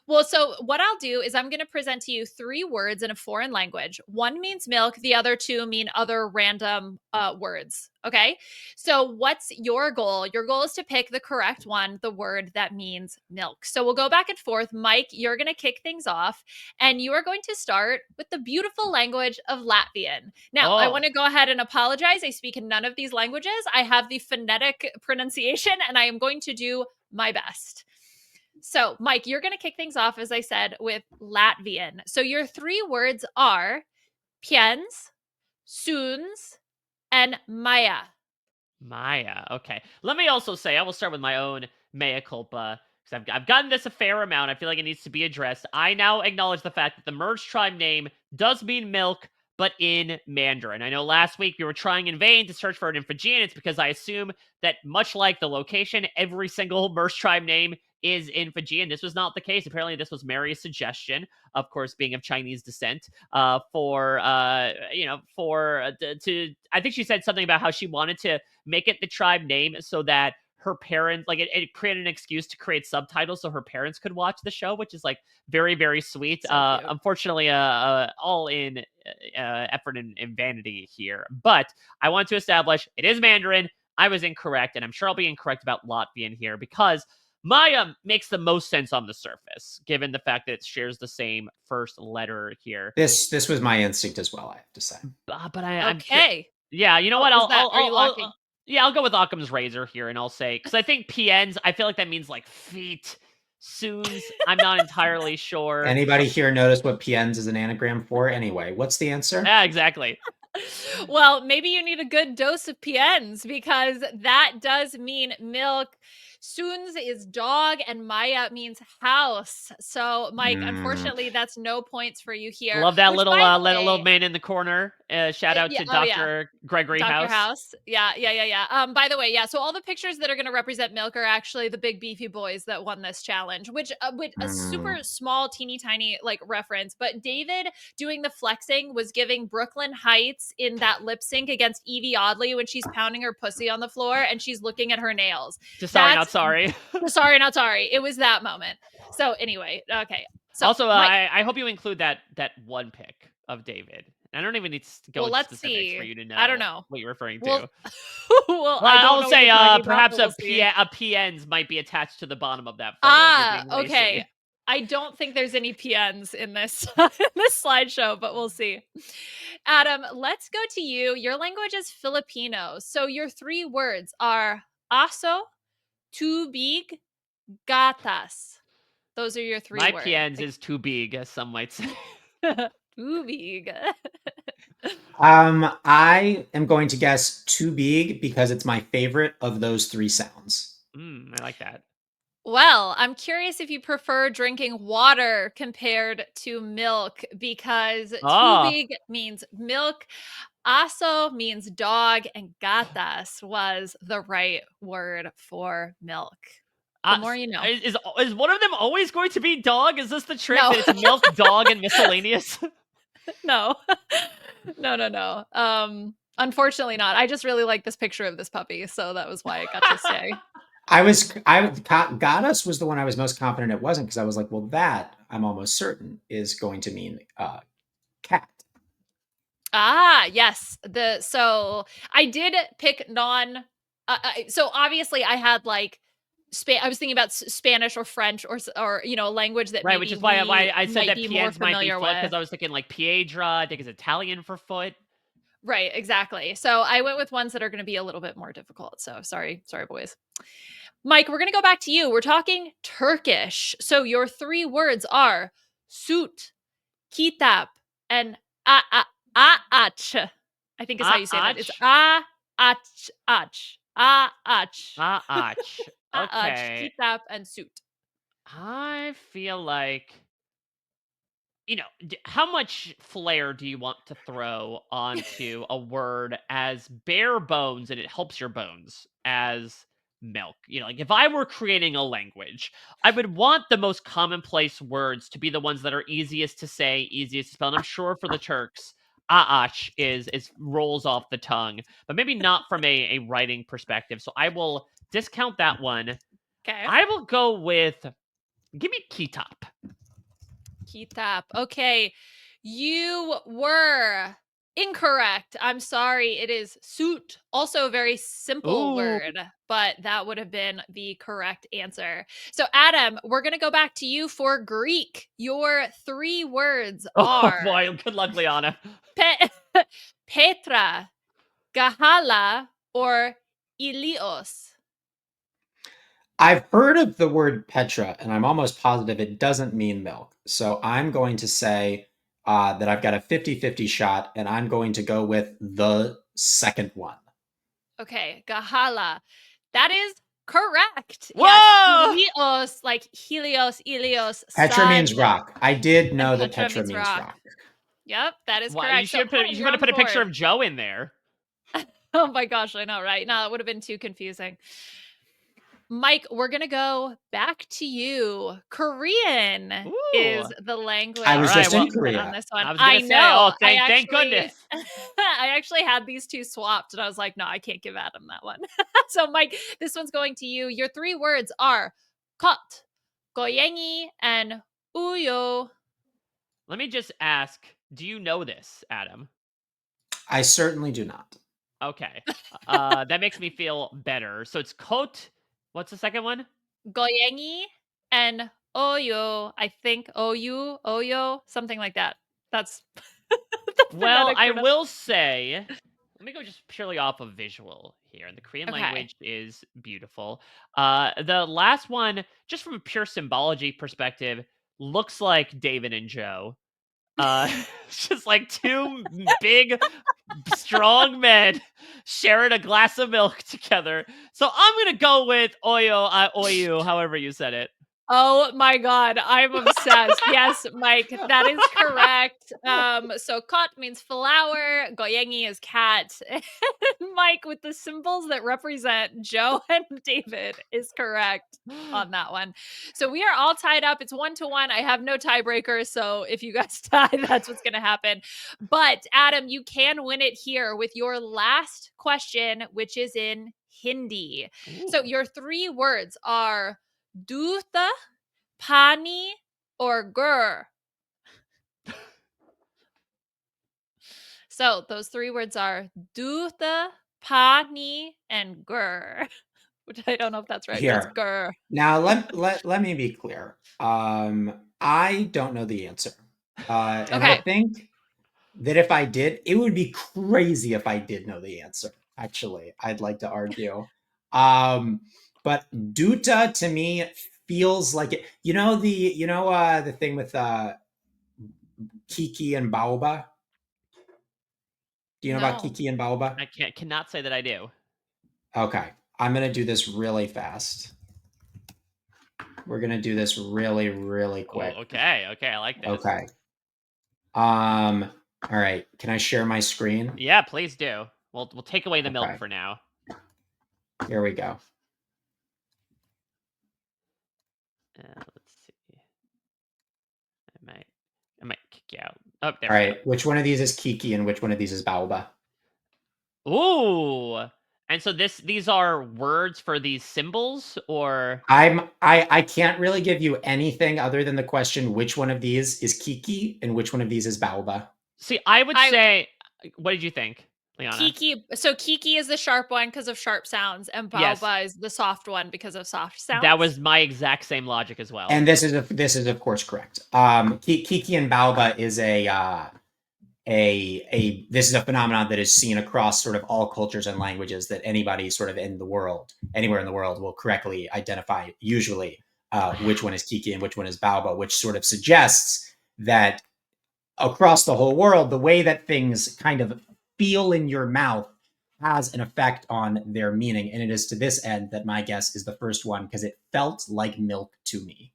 [SPEAKER 2] well, so what I'll do is I'm going to present to you three words in a foreign language. One means milk, the other two mean other random words. Okay. So, what's your goal? Your goal is to pick the correct one, the word that means milk. So, we'll go back and forth. Mike, you're going to kick things off, and you are going to start with the beautiful language of Latvian. Now, I
[SPEAKER 1] Oh.
[SPEAKER 2] want to go ahead and apologize. I speak in none of these languages. I have the phonetic pronunciation, and I am going to do my best. So, Mike, you're going to kick things off, as I said, with Latvian. So, your three words are piens, soons, and Maya.
[SPEAKER 1] Maya. Okay. Let me also say, I will start with my own mea culpa because I've gotten this a fair amount. I feel like it needs to be addressed. I now acknowledge the fact that the merge tribe name does mean milk, but in Mandarin. I know last week we were trying in vain to search for it in Fijian. It's because I assume that much like the location, every single Merce tribe name is in Fijian. This was not the case. Apparently, this was Mary's suggestion, of course, being of Chinese descent, I think she said something about how she wanted to make it the tribe name so that her parents, like, it created an excuse to create subtitles so her parents could watch the show, which is like very, very sweet.
[SPEAKER 2] So cute.
[SPEAKER 1] Unfortunately, all in effort and vanity here. But I want to establish it is Mandarin. I was incorrect, and I'm sure I'll be incorrect about Latvian here because Maya makes the most sense on the surface, given the fact that it shares the same first letter here.
[SPEAKER 3] This was my instinct as well, I have to say.
[SPEAKER 1] But I'm
[SPEAKER 2] Okay.
[SPEAKER 1] yeah. You know what?
[SPEAKER 2] Are you locking?
[SPEAKER 1] Yeah, I'll go with Occam's razor here, and I'll say because I think PNs. I feel like that means like feet. Soons. I'm not entirely sure.
[SPEAKER 3] Anybody here notice what PNs is an anagram for? Anyway, what's the answer?
[SPEAKER 1] Yeah, exactly.
[SPEAKER 2] Well, maybe you need a good dose of PNs because that does mean milk. Soons is dog and Maya means house. So, Mike, unfortunately, that's no points for you here.
[SPEAKER 1] Love that
[SPEAKER 2] which,
[SPEAKER 1] little
[SPEAKER 2] by the
[SPEAKER 1] little
[SPEAKER 2] way-
[SPEAKER 1] man in the corner. Shout out to Dr. Gregory
[SPEAKER 2] Dr.
[SPEAKER 1] House.
[SPEAKER 2] House. Yeah. By the way, yeah. So all the pictures that are going to represent milk are actually the big beefy boys that won this challenge, which with a super small, teeny tiny like reference. But David doing the flexing was giving Brooklyn Heights in that lip sync against Evie Oddly when she's pounding her pussy on the floor and she's looking at her nails.
[SPEAKER 1] Sorry, not sorry.
[SPEAKER 2] Sorry, not sorry. It was that moment. So anyway, okay. So
[SPEAKER 1] also, I hope you include that one pick of David. I don't even need to go into specifics for you to know.
[SPEAKER 2] I don't know
[SPEAKER 1] what you're referring to.
[SPEAKER 2] Well,
[SPEAKER 1] I'll say perhaps a PNs might be attached to the bottom of that photo.
[SPEAKER 2] Okay. I don't think there's any PNs in this in this slideshow, but we'll see. Adam, let's go to you. Your language is Filipino. So your 3 words are aso, too big, gatas. Those are your 3 words.
[SPEAKER 1] My PNs is too big, as some might say.
[SPEAKER 2] Too big.
[SPEAKER 3] I am going to guess too big because it's my favorite of those 3 sounds.
[SPEAKER 1] I like that.
[SPEAKER 2] Well, I'm curious if you prefer drinking water compared to milk because too big means milk, aso means dog, and gatas was the right word for milk. The more you know.
[SPEAKER 1] Is one of them always going to be dog? Is this the trick that it's milk, dog, and miscellaneous?
[SPEAKER 2] No. No. Unfortunately not. I just really like this picture of this puppy, so that was why it got to stay.
[SPEAKER 3] Gatas was the one I was most confident it wasn't because I was like, well, that I'm almost certain is going to mean cat.
[SPEAKER 2] Yes. So I did pick so obviously I had like I was thinking about Spanish or French or a language that
[SPEAKER 1] which is why I said that PNs might be foot because I was thinking like piedra. I think it's Italian for foot.
[SPEAKER 2] Right, exactly. So I went with ones that are going to be a little bit more difficult. So sorry, boys. Mike, we're going to go back to you. We're talking Turkish. So your 3 words are suit, kitap, and a'ach. I think is how you say that. It's a'ach. Okay. Kitap and suit.
[SPEAKER 1] I feel like, how much flair do you want to throw onto a word as bare bones and it helps your bones as milk? Like if I were creating a language, I would want the most commonplace words to be the ones that are easiest to say, easiest to spell. And I'm sure for the Turks, aach is rolls off the tongue, but maybe not from a writing perspective. So I will discount that one.
[SPEAKER 2] Okay.
[SPEAKER 1] I will go with, give me kitap.
[SPEAKER 2] Kitap. Okay. You were incorrect. I'm sorry. It is suit. Also a very simple word, but that would have been the correct answer. So Adam, we're going to go back to you for Greek. Your 3 words are...
[SPEAKER 1] Oh boy, good luck, Liana.
[SPEAKER 2] Petra, Gahala, or Ilios.
[SPEAKER 3] I've heard of the word Petra, and I'm almost positive it doesn't mean milk. So I'm going to say that I've got a 50-50 shot, and I'm going to go with the second one.
[SPEAKER 2] Okay, Gahala. That is correct.
[SPEAKER 1] Whoa!
[SPEAKER 2] Yes, like Helios, Ilios.
[SPEAKER 3] Petra means rock. I did know that Petra means rock.
[SPEAKER 2] Yep, that is
[SPEAKER 1] Why
[SPEAKER 2] correct.
[SPEAKER 1] you should put
[SPEAKER 2] Adam,
[SPEAKER 1] you
[SPEAKER 2] you're
[SPEAKER 1] should have
[SPEAKER 2] on
[SPEAKER 1] put a picture
[SPEAKER 2] board.
[SPEAKER 1] of Joe in there.
[SPEAKER 2] Oh my gosh, I know, right? No, it would have been too confusing. Mike, we're gonna go back to you. Korean
[SPEAKER 1] Ooh.
[SPEAKER 2] is the language
[SPEAKER 3] I
[SPEAKER 1] All
[SPEAKER 3] was
[SPEAKER 1] right.
[SPEAKER 3] just
[SPEAKER 1] Well,
[SPEAKER 3] in
[SPEAKER 2] listed on
[SPEAKER 3] Korea.
[SPEAKER 2] this one.
[SPEAKER 1] I was
[SPEAKER 2] I
[SPEAKER 1] gonna say, oh,
[SPEAKER 2] know. I
[SPEAKER 1] thank
[SPEAKER 2] actually,
[SPEAKER 1] goodness.
[SPEAKER 2] I actually had these two swapped, and I was like, no, I can't give Adam that one. So, Mike, this one's going to you. Your three words are kot, goyengi, and uyo.
[SPEAKER 1] Let me just ask, do you know this, Adam?
[SPEAKER 3] I certainly do not.
[SPEAKER 1] Okay. That makes me feel better. So it's Cote. What's the second one?
[SPEAKER 2] Goyengi and oyo. I think oyo, something like that. That's the
[SPEAKER 1] Well,
[SPEAKER 2] phonetic
[SPEAKER 1] I
[SPEAKER 2] pronunciation.
[SPEAKER 1] will say, let me go just purely off of visual here. And the Korean
[SPEAKER 2] Okay.
[SPEAKER 1] language is beautiful. The last one, just from a pure symbology perspective, looks like David and Joe. It's just like two big, strong men sharing a glass of milk together. So I'm gonna go with Oyo, Oyu, however you said it.
[SPEAKER 2] Oh my god, I'm obsessed. Yes, Mike, that is correct. So kot means flower, goyengi is cat. And Mike with the symbols that represent Joe and David is correct on that one. So we are all tied up. It's 1-1. I have no tiebreaker, so if you guys tie, that's what's going to happen. But Adam, you can win it here with your last question, which is in Hindi. So
[SPEAKER 1] Ooh.
[SPEAKER 2] your three words are Dutha, Pani, or Gur. So those three words are Dutha, Pani, and Gur. Which I don't know if that's right, but it's
[SPEAKER 3] Here.
[SPEAKER 2] Gur.
[SPEAKER 3] Now let me be clear. I don't know the answer. And I
[SPEAKER 2] Okay.
[SPEAKER 3] think that if I did, it would be crazy if I did know the answer. Actually, I'd like to argue. But Duta to me feels like it. The thing with Kiki and Bouba. Do you know about
[SPEAKER 2] No.
[SPEAKER 3] Kiki and Bouba?
[SPEAKER 1] I cannot say that I do.
[SPEAKER 3] Okay, I'm gonna do this really fast. We're gonna do this really, really
[SPEAKER 1] Oh,
[SPEAKER 3] quick.
[SPEAKER 1] okay, I like this.
[SPEAKER 3] Okay. All right. Can I share my screen?
[SPEAKER 1] Yeah, please do. We'll take away the milk
[SPEAKER 3] Okay.
[SPEAKER 1] for now.
[SPEAKER 3] Here we go.
[SPEAKER 1] Let's see. I might kick you out. Oh, there
[SPEAKER 3] All
[SPEAKER 1] we go.
[SPEAKER 3] right. Which one of these is Kiki and which one of these is Baoba?
[SPEAKER 1] Ooh. And so these are words for these symbols, or
[SPEAKER 3] I can't really give you anything other than the question which one of these is Kiki and which one of these is Baoba.
[SPEAKER 1] see, I would
[SPEAKER 2] I
[SPEAKER 1] say, what did you think, Liana?
[SPEAKER 2] Kiki. So Kiki is the sharp one because of sharp sounds, and
[SPEAKER 1] Yes,
[SPEAKER 2] Baoba is the soft one because of soft
[SPEAKER 1] that
[SPEAKER 2] sounds.
[SPEAKER 1] was my exact same logic as well.
[SPEAKER 3] And this is of course correct. Kiki and Baoba is this is a phenomenon that is seen across sort of all cultures and languages that anybody sort of in the world, anywhere in the world, will correctly identify usually which one is Kiki and which one is Baoba, which sort of suggests that across the whole world, the way that things kind of feel in your mouth has an effect on their meaning. And it is to this end that my guess is the first one because it felt like milk to me.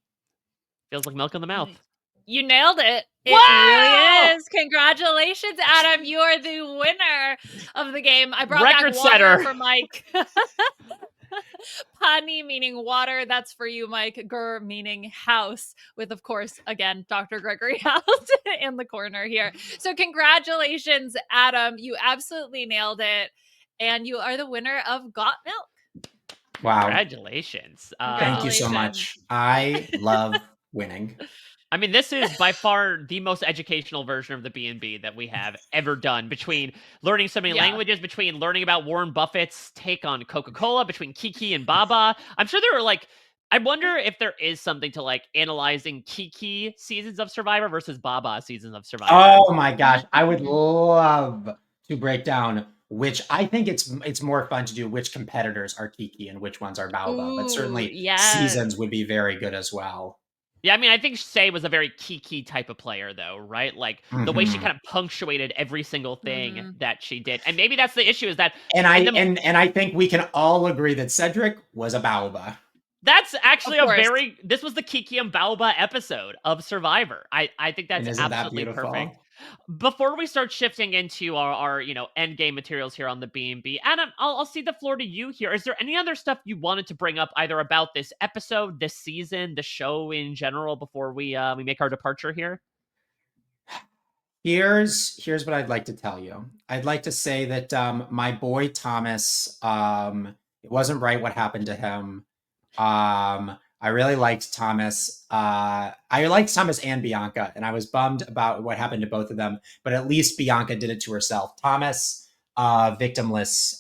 [SPEAKER 1] Feels like milk in the mouth.
[SPEAKER 2] You nailed it. It
[SPEAKER 1] Wow!
[SPEAKER 2] really is. Congratulations, Adam. You are the winner of the game. I brought
[SPEAKER 1] Record
[SPEAKER 2] back water
[SPEAKER 1] setter.
[SPEAKER 2] for Mike. Pani meaning water. That's for you, Mike. Gur meaning house, with, of course, again, Dr. Gregory House in the corner here. So, congratulations, Adam. You absolutely nailed it. And you are the winner of Got Milk.
[SPEAKER 3] Wow.
[SPEAKER 1] Congratulations.
[SPEAKER 3] Thank you so much. I love winning.
[SPEAKER 1] I mean, this is by far the most educational version of the B&B that we have ever done, between learning so many languages, between learning about Warren Buffett's take on Coca-Cola, between Kiki and Baba. I'm sure there are I wonder if there is something to analyzing Kiki seasons of Survivor versus Baba seasons of Survivor.
[SPEAKER 3] Oh my gosh. I would love to break down which I think it's more fun to do which competitors are Kiki and which ones are Baoba, but certainly seasons would be very good as well.
[SPEAKER 1] Yeah, I mean, I think Se was a very Kiki type of player, though, right? Like the way she kind of punctuated every single thing that she did, and maybe that's the issue is that. And
[SPEAKER 3] I think we can all agree that Cedric was a Baoba.
[SPEAKER 1] That's actually this was the Kiki and Bouba episode of Survivor. I think that's absolutely perfect. Before we start shifting into our end game materials here on the B&B, Adam, I'll see the floor to you here. Is there any other stuff you wanted to bring up either about this episode, this season, the show in general before we make our departure here?
[SPEAKER 3] Here's what I'd like to tell you. I'd like to say that my boy Thomas, it wasn't right what happened to him. I really liked Thomas. I liked Thomas and Bianca, and I was bummed about what happened to both of them. But at least Bianca did it to herself. Thomas, victimless.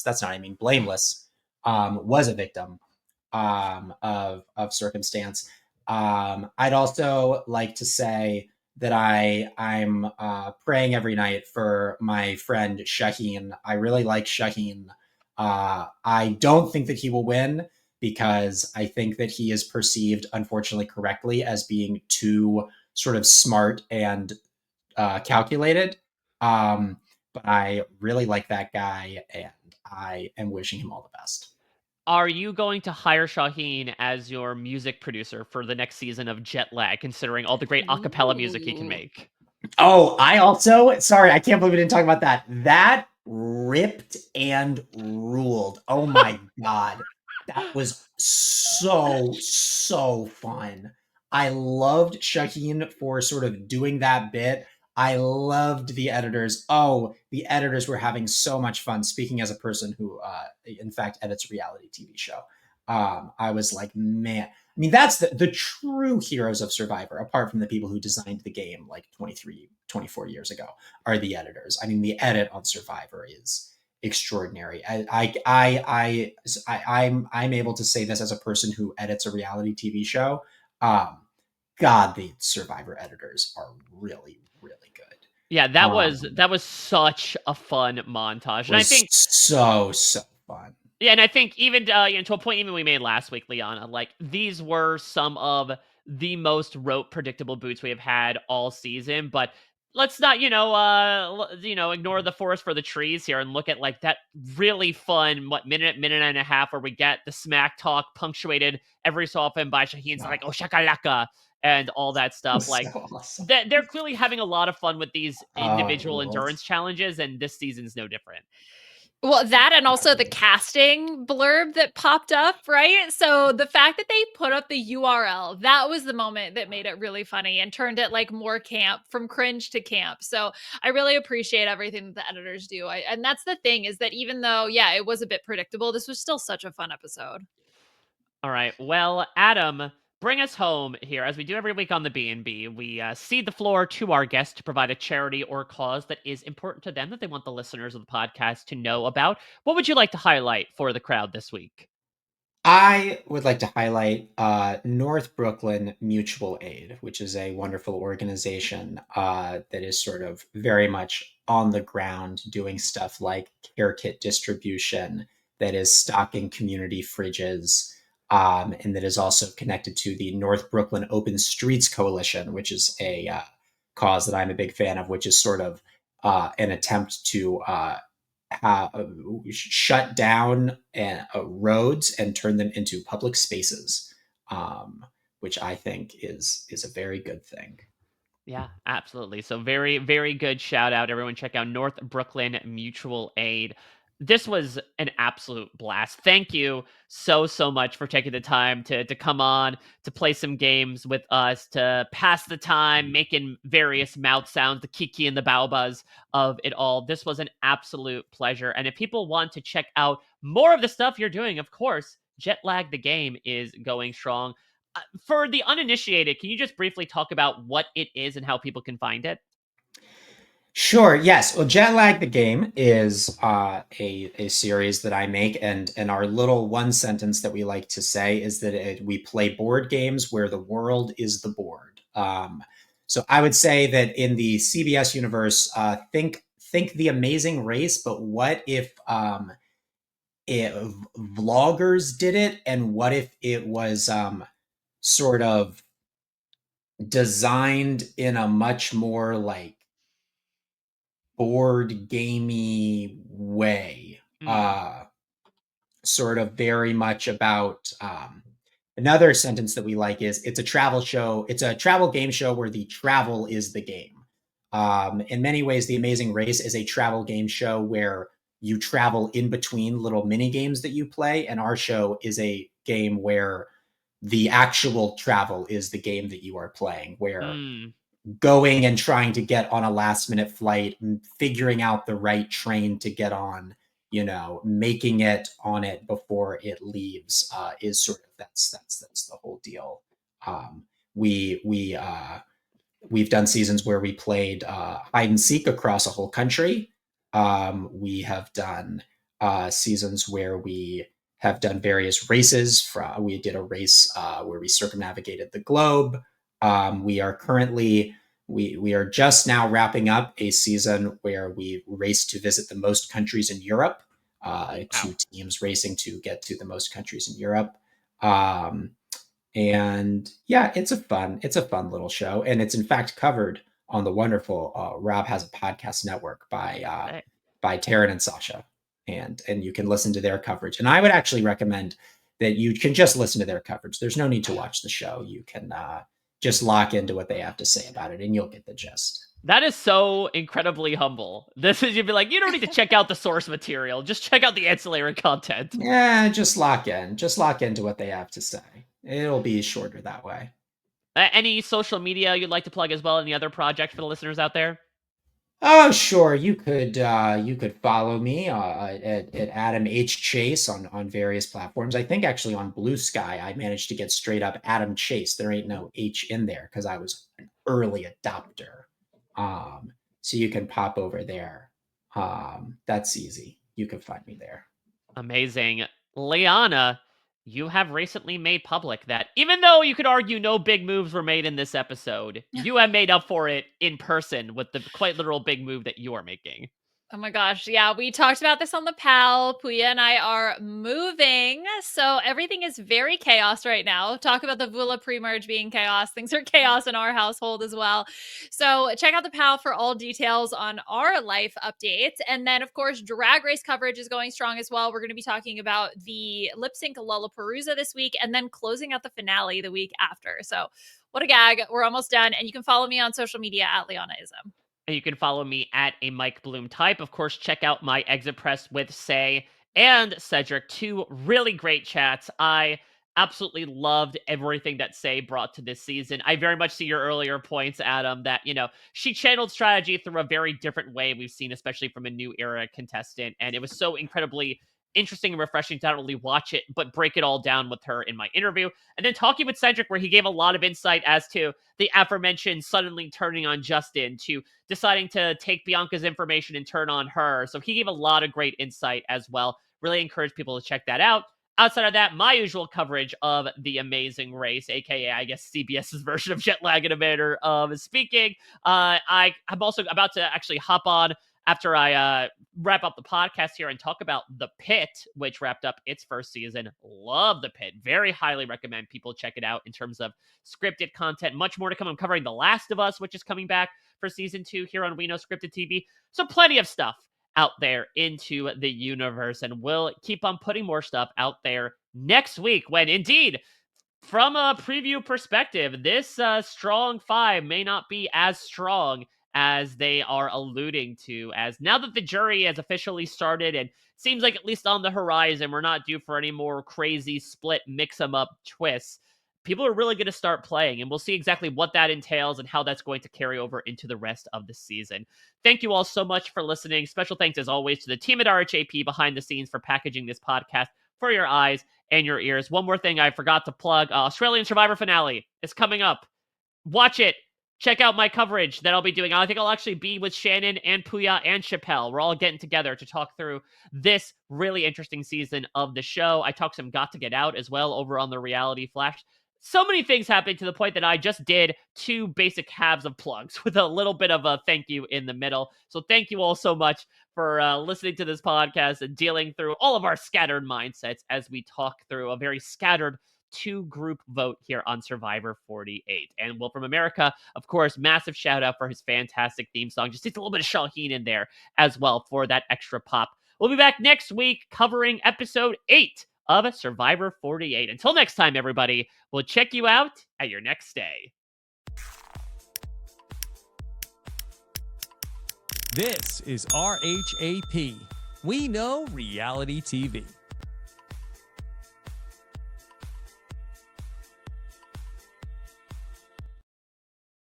[SPEAKER 3] That's not. I mean, blameless. Was a victim of circumstance. I'd also like to say that I'm praying every night for my friend Shaheen. I really like Shaheen. I don't think that he will win because I think that he is perceived, unfortunately, correctly as being too sort of smart and calculated. But I really like that guy, and I am wishing him all the best.
[SPEAKER 1] Are you going to hire Shaheen as your music producer for the next season of Jet Lag, considering all the great a cappella music he can
[SPEAKER 2] Ooh.
[SPEAKER 1] make?
[SPEAKER 3] Oh, I also, sorry, I can't believe we didn't talk about that. That ripped and ruled. Oh my God. That was so fun. I loved Shaheen for sort of doing that bit. I loved the editors. Oh, the editors were having so much fun. Speaking as a person who, in fact, edits a reality TV show, I was like, man, I mean, that's the true heroes of Survivor, apart from the people who designed the game like 23, 24 years ago, are the editors. I mean, the edit on Survivor is extraordinary. I'm able to say this as a person who edits a reality TV show. Um, God, the Survivor editors are really, really good.
[SPEAKER 1] Yeah, that was such a fun montage, and I
[SPEAKER 3] Was
[SPEAKER 1] think
[SPEAKER 3] so fun.
[SPEAKER 1] yeah, and I think even to a point even we made last week, Liana, like these were some of the most rote predictable boots we have had all season. But let's not, ignore the forest for the trees here and look at like that really fun minute and a half where we get the smack talk punctuated every so often by Shaheen's
[SPEAKER 3] Yeah,
[SPEAKER 1] like oh shakalaka and all that
[SPEAKER 3] it
[SPEAKER 1] stuff.
[SPEAKER 3] was
[SPEAKER 1] Like
[SPEAKER 3] so awesome.
[SPEAKER 1] they're clearly having a lot of fun with these individual
[SPEAKER 3] Rules.
[SPEAKER 1] endurance challenges, and this season's no different.
[SPEAKER 2] Well, that and also the
[SPEAKER 3] Exactly.
[SPEAKER 2] casting blurb that popped up, right? So the fact that they put up the URL, that was the moment that made it really funny and turned it like more camp, from cringe to camp. So I really appreciate everything that the editors do. And that's the thing, is that even though, yeah, it was a bit predictable, this was still such a fun episode.
[SPEAKER 1] All right. Well, Adam, bring us home here. As we do every week on the B&B, we cede the floor to our guests to provide a charity or cause that is important to them that they want the listeners of the podcast to know about. What would you like to highlight for the crowd this week?
[SPEAKER 3] I would like to highlight North Brooklyn Mutual Aid, which is a wonderful organization that is sort of very much on the ground doing stuff like care kit distribution, that is stocking community fridges, and that is also connected to the North Brooklyn Open Streets Coalition, which is a cause that I'm a big fan of, which is sort of an attempt to uh, shut down roads and turn them into public spaces, which I think is a very good thing.
[SPEAKER 1] Yeah, absolutely. So very, very good shout out. Everyone check out North Brooklyn Mutual Aid. This was an absolute blast. Thank you so much for taking the time to come on, to play some games with us, to pass the time, making various mouth sounds, the Kiki and the Baobas of it all. This was an absolute pleasure. And if people want to check out more of the stuff you're doing, of course, Jet Lag the Game is going strong. For the uninitiated, can you just briefly talk about what it is and how people can find it?
[SPEAKER 3] Sure. Yes. Well, Jet Lag the Game is a series that I make, and our little one sentence that we like to say is that we play board games where the world is the board. So I would say that in the CBS universe, think The Amazing Race, but what if vloggers did it, and what if it was sort of designed in a much more like board gamey way,
[SPEAKER 1] Mm.
[SPEAKER 3] sort of very much about Another sentence that we like is it's a travel show. It's a travel game show where the travel is the game. In many ways, The Amazing Race is a travel game show where you travel in between little mini games that you play, and our show is a game where the actual travel is the game that you are playing, where going and trying to get on a last minute flight and figuring out the right train to get on, making it on it before it leaves, is sort of that's the whole deal. We've done seasons where we played hide and seek across a whole country. We have done seasons where we have done various races. We did a race where we circumnavigated the globe. We are just now wrapping up a season where we race to visit the most countries in Europe. Two teams racing to get to the most countries in Europe. And yeah, it's a fun little show, and it's in fact covered on the wonderful RHAP Has a Podcast Network by Taryn and Sasha, and you can listen to their coverage. And I would actually recommend that you can just listen to their coverage. There's no need to watch the show. You can just lock into what they have to say about it, and you'll get the gist.
[SPEAKER 1] That is so incredibly humble. This is, you'd be like, you don't need to check out the source material. Just check out the ancillary content.
[SPEAKER 3] Yeah, just lock in. Just lock into what they have to say. It'll be shorter that way.
[SPEAKER 1] Any social media you'd like to plug as well? Any other project for the listeners out there?
[SPEAKER 3] Oh, sure. You could follow me at Adam H Chase on various platforms. I think actually on Blue Sky I managed to get straight up Adam Chase. There ain't no H in there because I was an early adopter. So you can pop over there. That's easy. You can find me there.
[SPEAKER 1] Amazing. Liana, you have recently made public that even though you could argue no big moves were made in this episode, you have made up for it in person with the quite literal big move that you are making.
[SPEAKER 2] Oh my gosh. Yeah, we talked about this on the PAL. Puya and I are moving. So everything is very chaos right now. Talk about the Vula pre-merge being chaos. Things are chaos in our household as well. So check out the PAL for all details on our life updates. And then, of course, Drag Race coverage is going strong as well. We're going to be talking about the lip sync Lollapalooza this week and then closing out the finale the week after. So what a gag. We're almost done. And you can follow me on social media at Lianaism.
[SPEAKER 1] And you can follow me at a Mike Bloom type. Of course, check out my Exit Press with Se and Cedric. Two really great chats. I absolutely loved everything that Se brought to this season. I very much see your earlier points, Adam, that, she channeled strategy through a very different way we've seen, especially from a new era contestant. And it was so incredibly interesting and refreshing to not only watch it, but break it all down with her in my interview. And then talking with Cedric, where he gave a lot of insight as to the aforementioned suddenly turning on Justin, to deciding to take Bianca's information and turn on her. So he gave a lot of great insight as well. Really encourage people to check that out. Outside of that, my usual coverage of The Amazing Race, aka I guess CBS's version of Jet Lag Animator speaking. I'm also about to actually hop on after I wrap up the podcast here and talk about The Pit, which wrapped up its first season. Love The Pit. Very highly recommend people check it out in terms of scripted content. Much more to come. I'm covering The Last of Us, which is coming back for season 2 here on We Know Scripted TV. So plenty of stuff out there into the universe, and we'll keep on putting more stuff out there next week when, indeed, from a preview perspective, this strong 5 may not be as strong as they are alluding to, as now that the jury has officially started and seems like at least on the horizon, we're not due for any more crazy split mix-em-up twists. People are really going to start playing, and we'll see exactly what that entails and how that's going to carry over into the rest of the season. Thank you all so much for listening. Special thanks, as always, to the team at RHAP behind the scenes for packaging this podcast for your eyes and your ears. One more thing I forgot to plug. Australian Survivor finale is coming up. Watch it. Check out my coverage that I'll be doing. I think I'll actually be with Shannon and Puya and Chappelle. We're all getting together to talk through this really interesting season of the show. I talked some Got to Get Out as well over on the Reality Flash. So many things happening to the point that I just did 2 basic halves of plugs with a little bit of a thank you in the middle. So thank you all so much for listening to this podcast and dealing through all of our scattered mindsets as we talk through a very scattered 2-group vote here on Survivor 48. And Will from America, of course, massive shout out for his fantastic theme song. Just needs a little bit of Shaheen in there as well for that extra pop. We'll be back next week covering episode 8 of Survivor 48. Until next time, everybody, we'll check you out at your next stay.
[SPEAKER 4] This is RHAP. We know reality TV.